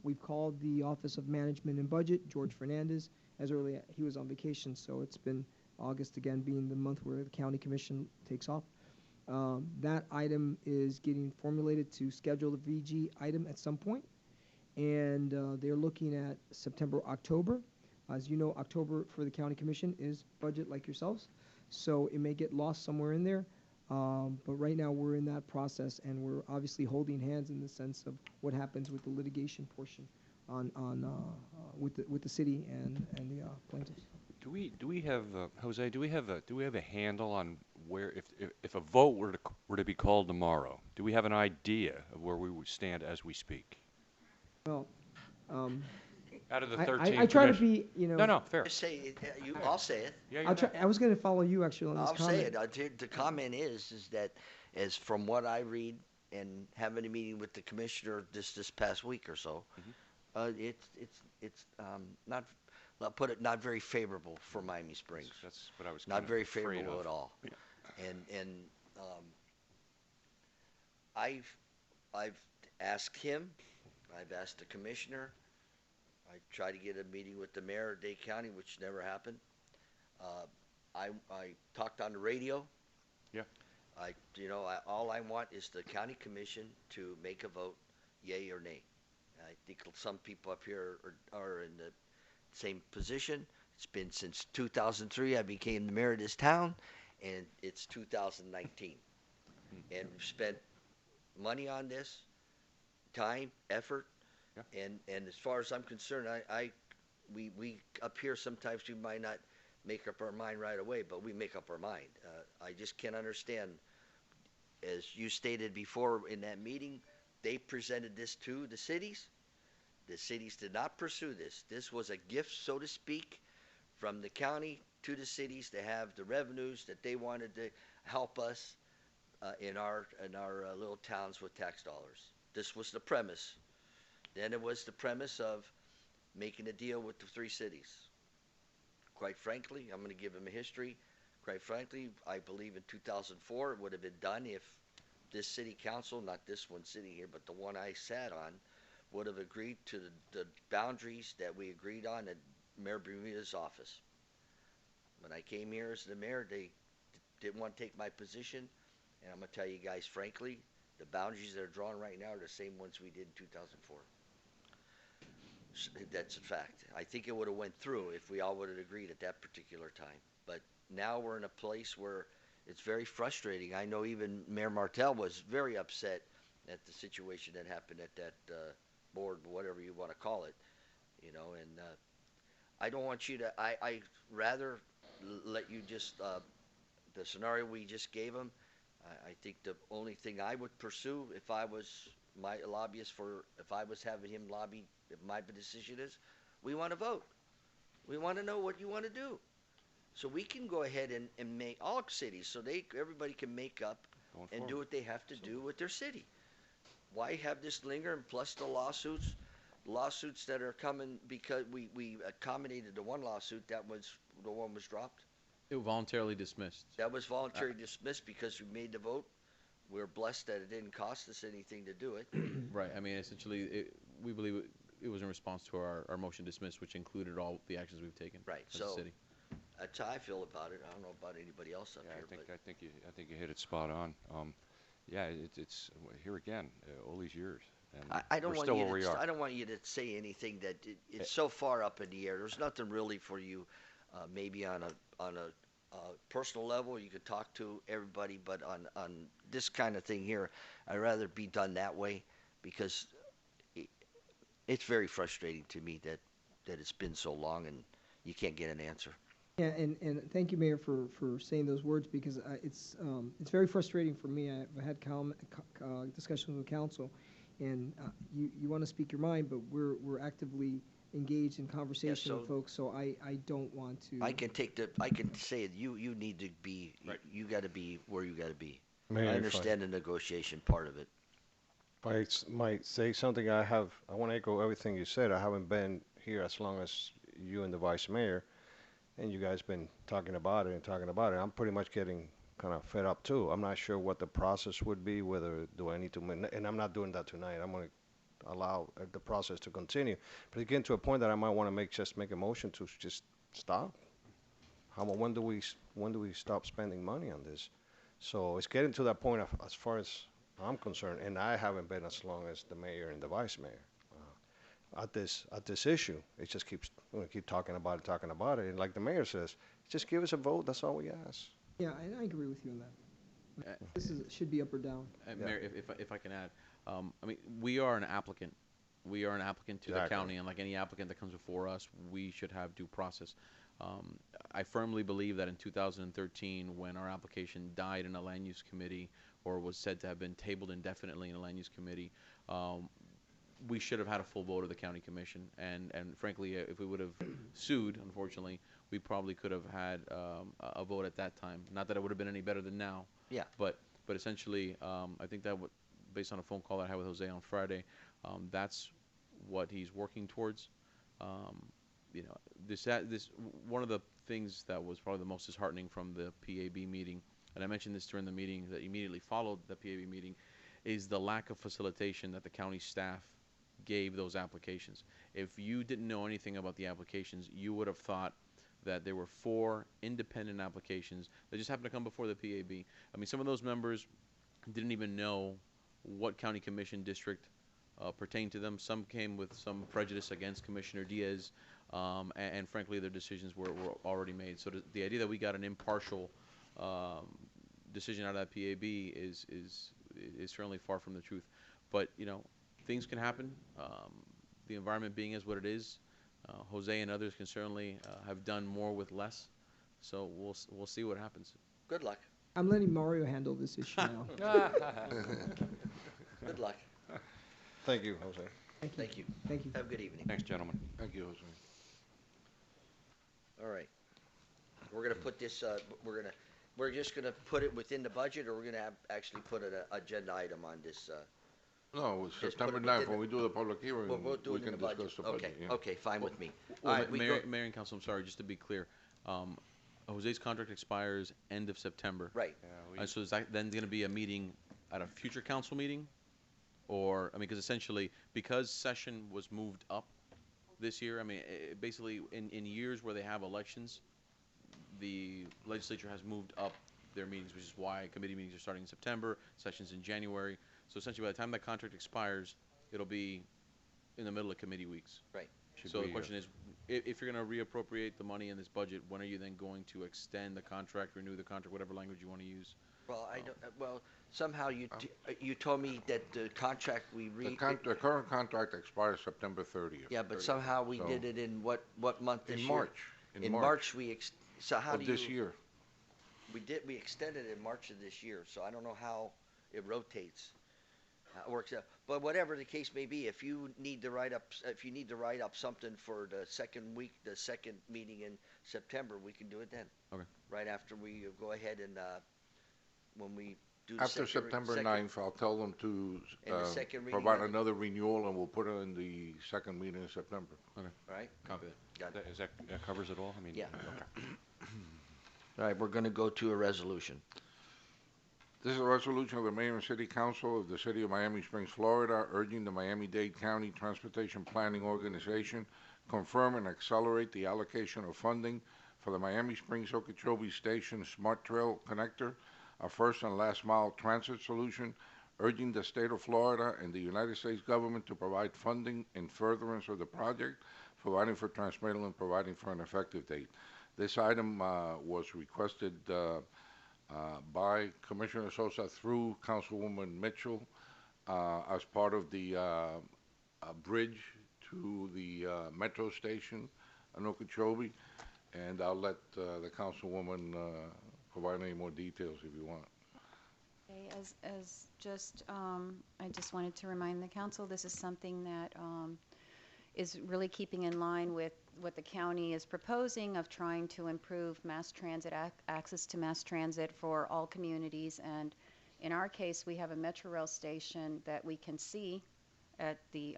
Speaker 11: We've called the Office of Management and Budget, George Fernandez, he was on vacation, so it's been August again being the month where the county commission takes off. That item is getting formulated to schedule the VG item at some point, and they're looking at September, October. As you know, October for the county commission is budget like yourselves, so it may get lost somewhere in there. But right now we're in that process, and we're obviously holding hands in the sense of what happens with the litigation portion with the city and the plaintiffs.
Speaker 2: Do we have Jose? Do we have a handle on where if a vote were to be called tomorrow? Do we have an idea of where we would stand as we speak?
Speaker 11: Well,
Speaker 2: out of the 13,
Speaker 11: I try to be,
Speaker 2: No, fair.
Speaker 3: Just say it, I'll say it.
Speaker 2: Yeah,
Speaker 11: I was going to follow you actually on this
Speaker 3: I'll
Speaker 11: comment.
Speaker 3: say it. The comment is that, as from what I read and having a meeting with the commissioner this past week or so, it's not, I'll put it, not very favorable for Miami Springs.
Speaker 2: That's what I was
Speaker 3: Not very
Speaker 2: afraid
Speaker 3: favorable
Speaker 2: of.
Speaker 3: at all.
Speaker 2: Yeah.
Speaker 3: And I've asked him, I've asked the commissioner, I tried to get a meeting with the mayor of Dade County, which never happened. I talked on the radio.
Speaker 2: Yeah.
Speaker 3: All I want is the county commission to make a vote, yay or nay. I think some people up here are in the same position. It's been since 2003 I became the mayor of this town, and it's 2019. And we've spent money on this, time, effort, and as far as I'm concerned, we up here sometimes we might not make up our mind right away, but we make up our mind. I just can't understand as you stated before in that meeting, they presented this to the cities. The cities did not pursue this. This was a gift, so to speak, from the county to the cities to have the revenues that they wanted to help us in our little towns with tax dollars. This was the premise. Then it was the premise of making a deal with the three cities. Quite frankly, I'm going to give them a history. Quite frankly, I believe in 2004 it would have been done if this city council, not this one sitting here, but the one I sat on, would have agreed to the boundaries that we agreed on at Mayor Bermuda's office. When I came here as the mayor, they didn't want to take my position, and I'm going to tell you guys frankly, the boundaries that are drawn right now are the same ones we did in 2004. That's a fact. I think it would have went through if we all would have agreed at that particular time. But now we're in a place where it's very frustrating. I know even Mayor Martell was very upset at the situation that happened at that board, whatever you want to call it, you know. And I don't want you to. I rather let you just the scenario we just gave him. I think the only thing I would pursue if I was my lobbyist for, if I was having him lobby, if my decision is, we want to vote. We want to know what you want to do. So we can go ahead and make all cities, so everybody can make up and do what they have to do with their city. Why have this linger, and plus the lawsuits that are coming, because we accommodated the one lawsuit, the one was dropped.
Speaker 7: It was voluntarily dismissed.
Speaker 3: That was voluntarily dismissed because we made the vote. We're blessed that it didn't cost us anything to do it.
Speaker 7: Right. I mean, essentially, we believe it was in response to our motion dismissed, which included all the actions we've taken
Speaker 3: Right.
Speaker 7: as
Speaker 3: So
Speaker 7: a city.
Speaker 3: that's how I feel about it. I don't know about anybody else up
Speaker 2: Yeah,
Speaker 3: here.
Speaker 2: I think you hit it spot on. Yeah, it's here again, all these years, and
Speaker 3: I don't
Speaker 2: we're
Speaker 3: want
Speaker 2: still
Speaker 3: you
Speaker 2: where we
Speaker 3: to.
Speaker 2: are.
Speaker 3: I don't want you to say anything that it's so far up in the air. There's nothing really for you. Maybe on a personal level, you could talk to everybody, but on this kind of thing here, I'd rather be done that way, because it's very frustrating to me that it's been so long and you can't get an answer.
Speaker 11: Yeah, and thank you, Mayor, for saying those words, because it's very frustrating for me. I've had discussions with council, and you want to speak your mind, but we're actively engaged in conversation
Speaker 3: so
Speaker 11: with folks, so I don't want to.
Speaker 3: I can say you need to be.
Speaker 7: Right.
Speaker 3: You got to be where you got to be.
Speaker 6: Mayor,
Speaker 3: I
Speaker 6: if
Speaker 3: understand the negotiation part of it.
Speaker 6: If I might say something, I want to echo everything you said. I haven't been here as long as you and the vice mayor, and you guys been talking about it. I'm pretty much getting kind of fed up too. I'm not sure what the process would be, whether do I need to, and I'm not doing that tonight. I'm going to allow the process to continue. But it's getting to a point that I might want to make a motion to just stop. When do we stop spending money on this? So it's getting to that point as far as I'm concerned, and I haven't been as long as the mayor and the vice mayor at this issue. It just keeps we're gonna keep talking about it, and like the mayor says, just give us a vote. That's all we ask.
Speaker 11: Yeah, and I agree with you on that. This should be up or down.
Speaker 7: Mayor, if I can add, I mean, we are an applicant. We are an applicant to the county, and like any applicant that comes before us, we should have due process. I firmly believe that in 2013, when our application died in a land use committee, or was said to have been tabled indefinitely in a land use committee, we should have had a full vote of the county commission. And frankly, if we would have sued, unfortunately, we probably could have had a vote at that time. Not that it would have been any better than now.
Speaker 3: Yeah.
Speaker 7: But essentially, I think that based on a phone call that I had with Jose on Friday, that's what he's working towards. You know, this one of the things that was probably the most disheartening from the PAB meeting, and I mentioned this during the meeting that immediately followed the PAB meeting, is the lack of facilitation that the county staff gave those applications. If you didn't know anything about the applications, you would have thought that there were 4 independent applications that just happened to come before the PAB. I mean, some of those members didn't even know what county commission district pertained to them. Some came with some prejudice against Commissioner Diaz, and frankly, their decisions were already made. So the idea that we got an impartial decision out of that PAB is certainly far from the truth. But you know, things can happen. The environment being is what it is. Jose and others can certainly have done more with less. So we'll see what happens.
Speaker 3: Good luck.
Speaker 11: I'm letting Mario handle this issue now.
Speaker 3: Good luck.
Speaker 6: Thank you, Jose.
Speaker 3: Thank you.
Speaker 11: Thank you.
Speaker 3: Have a good evening.
Speaker 2: Thanks, gentlemen.
Speaker 9: Thank you, Jose.
Speaker 3: All right. We're gonna put this, we're just gonna put it within the budget, or we're gonna actually put an agenda item on this,
Speaker 9: No, it's
Speaker 3: Just put
Speaker 9: September
Speaker 3: it
Speaker 9: 9th,
Speaker 3: within
Speaker 9: when we do the public hearing,
Speaker 3: we'll do
Speaker 9: we
Speaker 3: it in
Speaker 9: can
Speaker 3: the budget.
Speaker 9: discuss the budget,
Speaker 3: Okay,
Speaker 9: yeah.
Speaker 3: okay, fine with me. All
Speaker 7: Well,
Speaker 3: right, we
Speaker 7: Mayor,
Speaker 3: go,
Speaker 7: Mayor and Council, I'm sorry, just to be clear, Jose's contract expires end of September.
Speaker 3: right.
Speaker 7: So is that then gonna be a meeting at a future council meeting? Or, I mean, because essentially, because session was moved up this year, I mean, basically, in years where they have elections, the legislature has moved up their meetings, which is why committee meetings are starting in September, sessions in January. So essentially, by the time that contract expires, it'll be in the middle of committee weeks.
Speaker 3: Right.
Speaker 2: Should
Speaker 7: So the
Speaker 2: we,
Speaker 7: question is, if you're gonna reappropriate the money in this budget, when are you then going to extend the contract, renew the contract, whatever language you wanna use?
Speaker 3: Well, I don't, well, somehow you told me that the contract we
Speaker 9: The current contract expires September 30th.
Speaker 3: yeah, but somehow we
Speaker 9: So-
Speaker 3: did it in what month this
Speaker 9: In
Speaker 3: year?
Speaker 9: March.
Speaker 3: In March, so how do
Speaker 9: Of
Speaker 3: you?
Speaker 9: this year.
Speaker 3: We extended it in March of this year, so I don't know how it rotates, how it works out. But whatever the case may be, if you need to write up something for the second meeting in September, we can do it then.
Speaker 7: Okay.
Speaker 3: Right after we go ahead and, when we do the
Speaker 9: After
Speaker 3: second
Speaker 9: September 9th, I'll tell them to
Speaker 3: And the second reading
Speaker 9: provide
Speaker 3: of-
Speaker 9: another renewal, and we'll put it in the second meeting in September.
Speaker 3: Right?
Speaker 2: copy
Speaker 3: Got
Speaker 2: that. That covers it all? I mean,
Speaker 3: Yeah.
Speaker 2: okay.
Speaker 3: All right, we're gonna go to a resolution.
Speaker 9: This is a resolution of the Mayor and City Council of the City of Miami Springs, Florida, urging the Miami-Dade County Transportation Planning Organization confirm and accelerate the allocation of funding for the Miami Springs Okeechobee Station Smart Trail Connector, a first and last mile transit solution, urging the state of Florida and the United States government to provide funding in furtherance of the project, providing for transmittal and providing for an effective date. This item was requested by Commissioner Sosa through Councilwoman Mitchell as part of the bridge to the metro station in Okeechobee. And I'll let the Councilwoman provide any more details if you want.
Speaker 4: Okay, as just, I just wanted to remind the council, this is something that is really keeping in line with what the county is proposing of trying to improve mass transit, access to mass transit for all communities. And in our case, we have a Metro Rail station that we can see at the,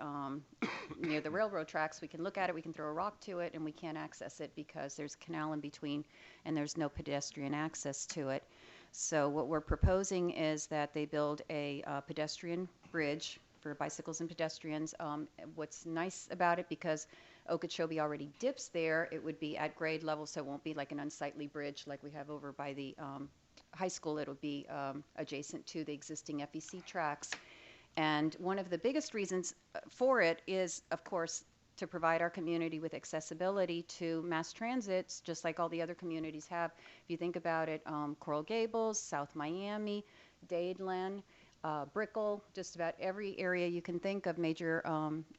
Speaker 4: near the railroad tracks. We can look at it, we can throw a rock to it, and we can't access it because there's a canal in between and there's no pedestrian access to it. So what we're proposing is that they build a pedestrian bridge for bicycles and pedestrians. What's nice about it, because Okeechobee already dips there, it would be at grade level, so it won't be like an unsightly bridge like we have over by the high school. It'll be adjacent to the existing FEC tracks. And one of the biggest reasons for it is, of course, to provide our community with accessibility to mass transits, just like all the other communities have. If you think about it, Coral Gables, South Miami, Dadeland, Brickell, just about every area you can think of, major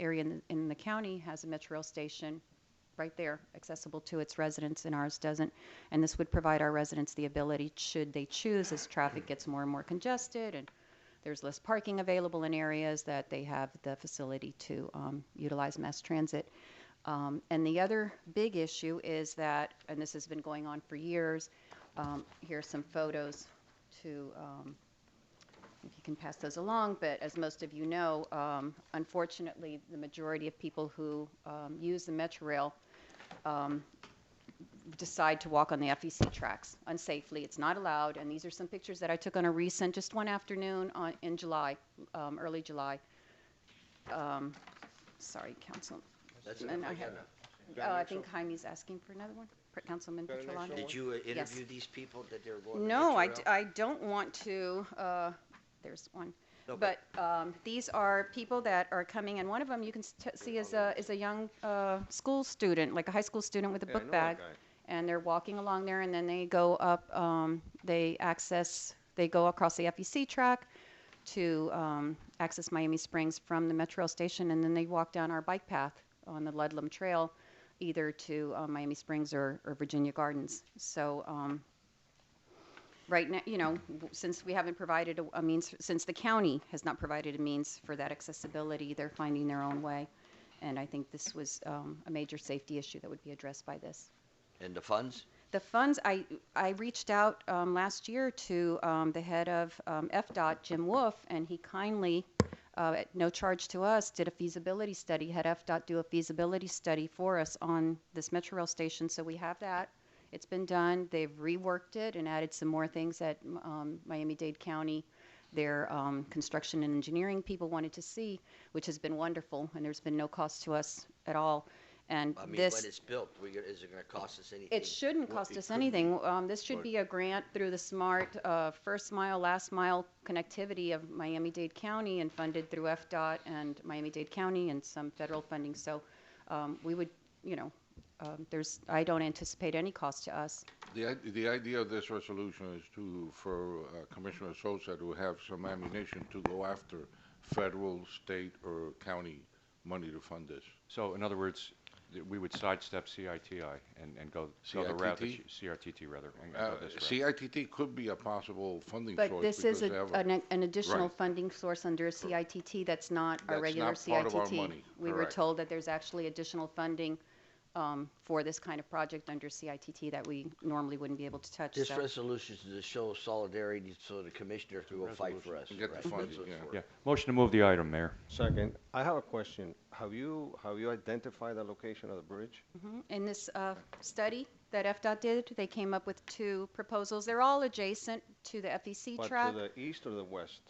Speaker 4: area in the county has a Metro Rail station right there, accessible to its residents, and ours doesn't. And this would provide our residents the ability, should they choose, as traffic gets more and more congested and there's less parking available in areas, that they have the facility to utilize mass transit. And the other big issue is that, and this has been going on for years, here's some photos to, if you can pass those along, but as most of you know, unfortunately, the majority of people who use the Metro Rail decide to walk on the FEC tracks unsafely. It's not allowed, and these are some pictures that I took on a recent, just one afternoon in July, early July. Sorry, Council.
Speaker 3: That's
Speaker 4: And
Speaker 3: enough.
Speaker 4: I
Speaker 3: I got
Speaker 4: have,
Speaker 3: enough.
Speaker 4: I think Jaime's asking for another one. Councilman Petrolano.
Speaker 3: Did you
Speaker 4: Yes.
Speaker 3: interview these people that they're going to?
Speaker 4: No,
Speaker 3: Metro Rail?
Speaker 4: I don't want to, there's one.
Speaker 3: No,
Speaker 4: But these are people that are coming, and one of them you can see is a young school student, like a high school student with a book bag. And they're walking along there, and then they go up, they go across the FEC track to access Miami Springs from the Metro Rail station, and then they walk down our bike path on the Ludlam Trail, either to Miami Springs or Virginia Gardens. So right now, since we haven't provided a means, since the county has not provided a means for that accessibility, they're finding their own way. And I think this was a major safety issue that would be addressed by this.
Speaker 3: And the funds?
Speaker 4: The funds, I reached out last year to the head of FDOT, Jim Wolf, and he kindly, at no charge to us, did a feasibility study, had FDOT do a feasibility study for us on this Metro Rail station. So we have that. It's been done. They've reworked it and added some more things that Miami-Dade County, their construction and engineering people wanted to see, which has been wonderful, and there's been no cost to us at all. And
Speaker 3: I mean,
Speaker 4: this,
Speaker 3: when it's built, is it going to cost us anything?
Speaker 4: it shouldn't
Speaker 3: Well,
Speaker 4: cost
Speaker 3: it
Speaker 4: us
Speaker 3: could
Speaker 4: anything.
Speaker 3: be.
Speaker 4: This should be a grant through the SMART first mile, last mile connectivity of Miami-Dade County and funded through FDOT and Miami-Dade County and some federal funding. So we would, I don't anticipate any cost to us.
Speaker 9: The idea of this resolution is for Commissioner Sosa to have some ammunition to go after federal, state, or county money to fund this.
Speaker 2: So in other words, we would sidestep CITI and go the route that CRTT rather, and go this route.
Speaker 9: CITT could be a possible funding
Speaker 4: But
Speaker 9: source
Speaker 4: this is
Speaker 9: because they have
Speaker 4: an additional
Speaker 9: Right.
Speaker 4: funding source under CITT that's not our
Speaker 9: That's
Speaker 4: regular
Speaker 9: not part of our
Speaker 4: CITT.
Speaker 9: money,
Speaker 4: We were
Speaker 9: correct.
Speaker 4: told that there's actually additional funding for this kind of project under CITT that we normally wouldn't be able to touch.
Speaker 3: This
Speaker 4: so.
Speaker 3: resolution is to show solidarity so the commissioner can go fight for us.
Speaker 9: And get the
Speaker 3: Right.
Speaker 9: funding,
Speaker 3: That's what it's
Speaker 9: yeah.
Speaker 3: for.
Speaker 2: Yeah, motion to move the item, Mayor.
Speaker 6: Second, I have a question. Have you identified the location of the bridge?
Speaker 4: In this study that FDOT did, they came up with two proposals. They're all adjacent to the FEC
Speaker 6: But
Speaker 4: track.
Speaker 6: to the east or the west?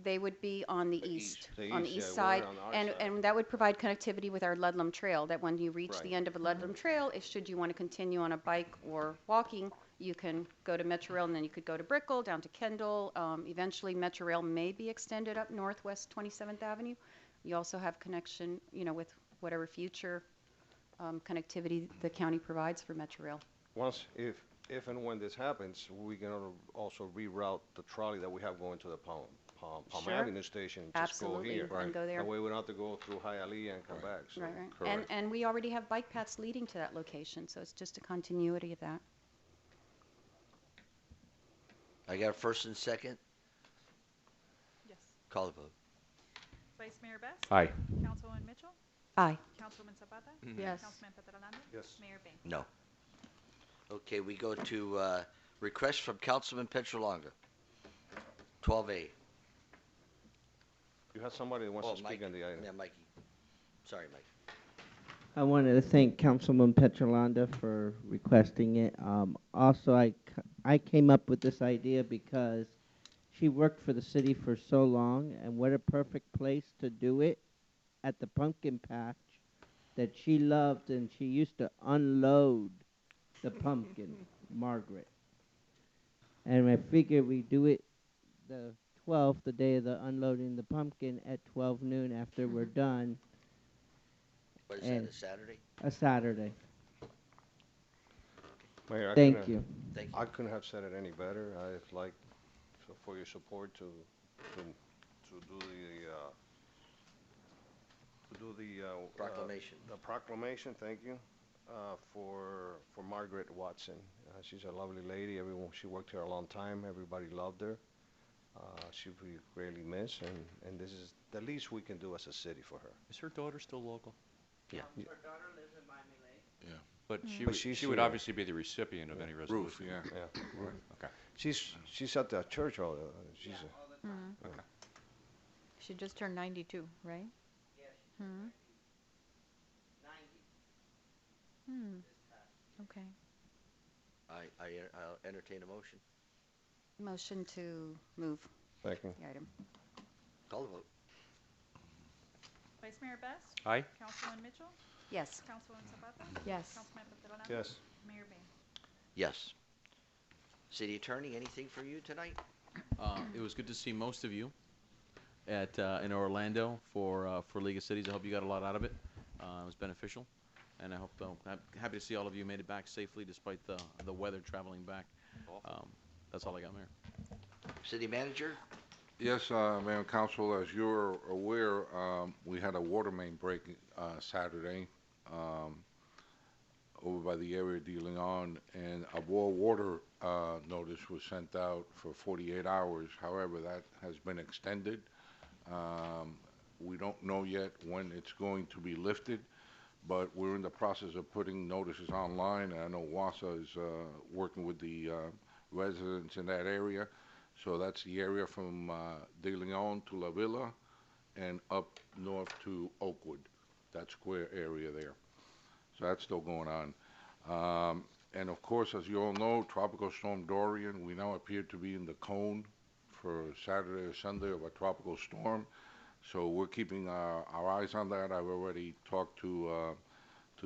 Speaker 4: They would be on the
Speaker 6: The
Speaker 4: east,
Speaker 6: east. The
Speaker 4: on the
Speaker 6: east,
Speaker 4: east
Speaker 6: yeah, we're
Speaker 4: side.
Speaker 6: on our
Speaker 4: And,
Speaker 6: side.
Speaker 4: and that would provide connectivity with our Ludlam Trail, that when you reach the
Speaker 6: Right.
Speaker 4: end of a Ludlam Trail, if should you want to continue on a bike or walking, you can go to Metro Rail, and then you could go to Brickell, down to Kendall. Eventually, Metro Rail may be extended up northwest 27th Avenue. You also have connection, with whatever future connectivity the county provides for Metro Rail.
Speaker 6: Once, if and when this happens, we can also reroute the trolley that we have going to the Palm
Speaker 4: Sure.
Speaker 6: Avenue station. Just go
Speaker 4: Absolutely,
Speaker 6: here.
Speaker 4: and go there.
Speaker 6: That way we don't have to go through Hialeah and come back. So.
Speaker 4: Right, right. And,
Speaker 9: Correct.
Speaker 4: and we already have bike paths leading to that location, so it's just a continuity of that.
Speaker 3: I got a first and second.
Speaker 1: Yes.
Speaker 3: Call the vote.
Speaker 1: Vice Mayor Best?
Speaker 2: Aye.
Speaker 1: Councilwoman Mitchell?
Speaker 4: Aye.
Speaker 1: Councilwoman Zapata?
Speaker 13: Yes.
Speaker 1: Councilman Petrolano?
Speaker 6: Yes.
Speaker 1: Mayor Bain?
Speaker 3: No. Okay, we go to request from Councilman Petrolanga. 12A.
Speaker 6: You have somebody that wants to speak
Speaker 3: Mike.
Speaker 6: on the item.
Speaker 3: Yeah, Mikey. Sorry, Mike.
Speaker 14: I wanted to thank Councilman Petrolanda for requesting it. Also, I came up with this idea because she worked for the city for so long, and what a perfect place to do it at the pumpkin patch that she loved, and she used to unload the pumpkin, Margaret. And I figured we do it the 12th, the day of the unloading the pumpkin, at 12 noon after we're done.
Speaker 3: What is that,
Speaker 14: And-
Speaker 3: a Saturday?
Speaker 14: A Saturday.
Speaker 6: Mayor, I
Speaker 14: Thank
Speaker 6: couldn't-
Speaker 14: you.
Speaker 3: Thank you.
Speaker 6: I couldn't have said it any better. I'd like for your support to do the
Speaker 3: Proclamation.
Speaker 6: The proclamation. Thank you for Margaret Watson. She's a lovely lady. She worked here a long time. Everybody loved her. She'll be greatly missed, and this is the least we can do as a city for her.
Speaker 2: Is her daughter still local?
Speaker 3: Yeah.
Speaker 9: Yeah.
Speaker 2: But
Speaker 6: But she's
Speaker 2: she would
Speaker 6: here.
Speaker 2: obviously be the recipient of any
Speaker 9: Roof,
Speaker 2: resolution.
Speaker 9: yeah.
Speaker 6: Yeah.
Speaker 2: Okay.
Speaker 6: She's at the church all the. She's.
Speaker 8: She just turned 92, right? Hmm. Okay.
Speaker 3: I'll entertain a motion.
Speaker 4: Motion to move
Speaker 6: Thank you.
Speaker 4: the item.
Speaker 3: Call the vote.
Speaker 1: Vice Mayor Best?
Speaker 2: Aye.
Speaker 1: Councilwoman Mitchell?
Speaker 4: Yes.
Speaker 1: Councilwoman Zapata?
Speaker 8: Yes.
Speaker 1: Councilman Petrolano?
Speaker 6: Yes.
Speaker 1: Mayor Bain?
Speaker 3: Yes. City Attorney, anything for you tonight?
Speaker 7: It was good to see most of you at in Orlando for League of Cities. I hope you got a lot out of it. It was beneficial, and I hope I'm happy to see all of you made it back safely despite the weather traveling back. That's all I got, Mayor.
Speaker 3: City Manager?
Speaker 9: Yes, Mayor and Council, as you're aware, we had a water main break Saturday. over by the area of De Leon, and a boil water notice was sent out for 48 hours. However, that has been extended. We don't know yet when it's going to be lifted, but we're in the process of putting notices online. I know WASA is working with the residents in that area. So that's the area from De Leon to La Villa and up north to Oakwood, that square area there. So that's still going on. And of course, as you all know, Tropical Storm Dorian, we now appear to be in the cone for Saturday or Sunday of a tropical storm. So we're keeping our eyes on that. I've already talked to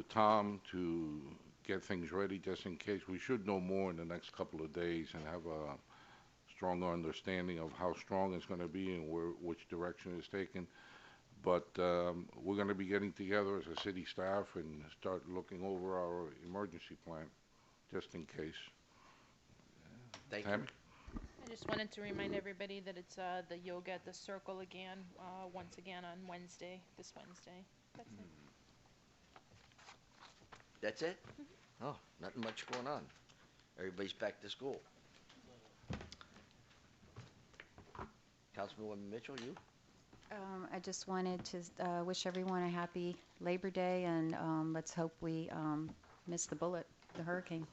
Speaker 9: Tom to get things ready just in case. We should know more in the next couple of days and have a stronger understanding of how strong it's going to be and which direction it's taken. But we're going to be getting together as a city staff and start looking over our emergency plan, just in case.
Speaker 3: Thank
Speaker 9: Tammy?
Speaker 8: I just wanted to remind everybody that it's the yoga at the Circle again, once again on Wednesday, this Wednesday. That's it.
Speaker 3: That's it? Oh, nothing much going on. Everybody's back to school. Councilwoman Mitchell, you?
Speaker 4: I just wanted to wish everyone a happy Labor Day, and let's hope we miss the bullet, the hurricane.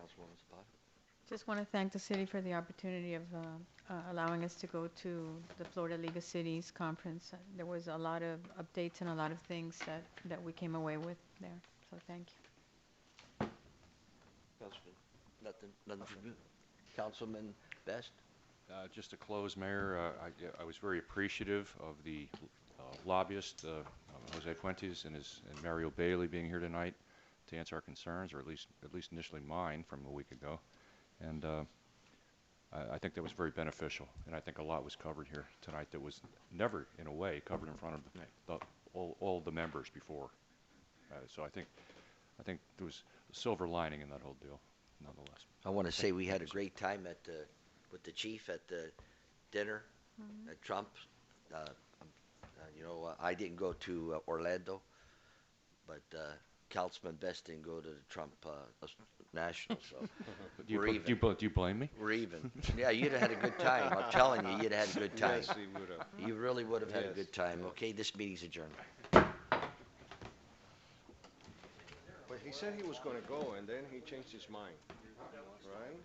Speaker 3: Councilwoman Zapata?
Speaker 13: Just want to thank the city for the opportunity of allowing us to go to the Florida League of Cities conference. There was a lot of updates and a lot of things that we came away with there. So thank you.
Speaker 3: Nothing from you. Councilman Best?
Speaker 2: Just to close, Mayor, I was very appreciative of the lobbyist, Jose Fuentes and Mario Bailey being here tonight to answer our concerns, or at least initially mine from a week ago. And I think that was very beneficial, and I think a lot was covered here tonight that was never, in a way, covered in front of all the members before. So I think there was a silver lining in that whole deal, nonetheless.
Speaker 3: I want to say we had a great time with the chief at the dinner at Trump. I didn't go to Orlando, but Councilman Best didn't go to the Trump National, so we're even.
Speaker 2: Do you blame me?
Speaker 3: We're even. Yeah, you'd have had a good time. I'm telling you, you'd have had a good time.
Speaker 6: Yes, he would have.
Speaker 3: You really would have had a
Speaker 6: Yes.
Speaker 3: good time. Okay, this meeting's adjourned.
Speaker 6: But he said he was going to go, and then he changed his mind, right?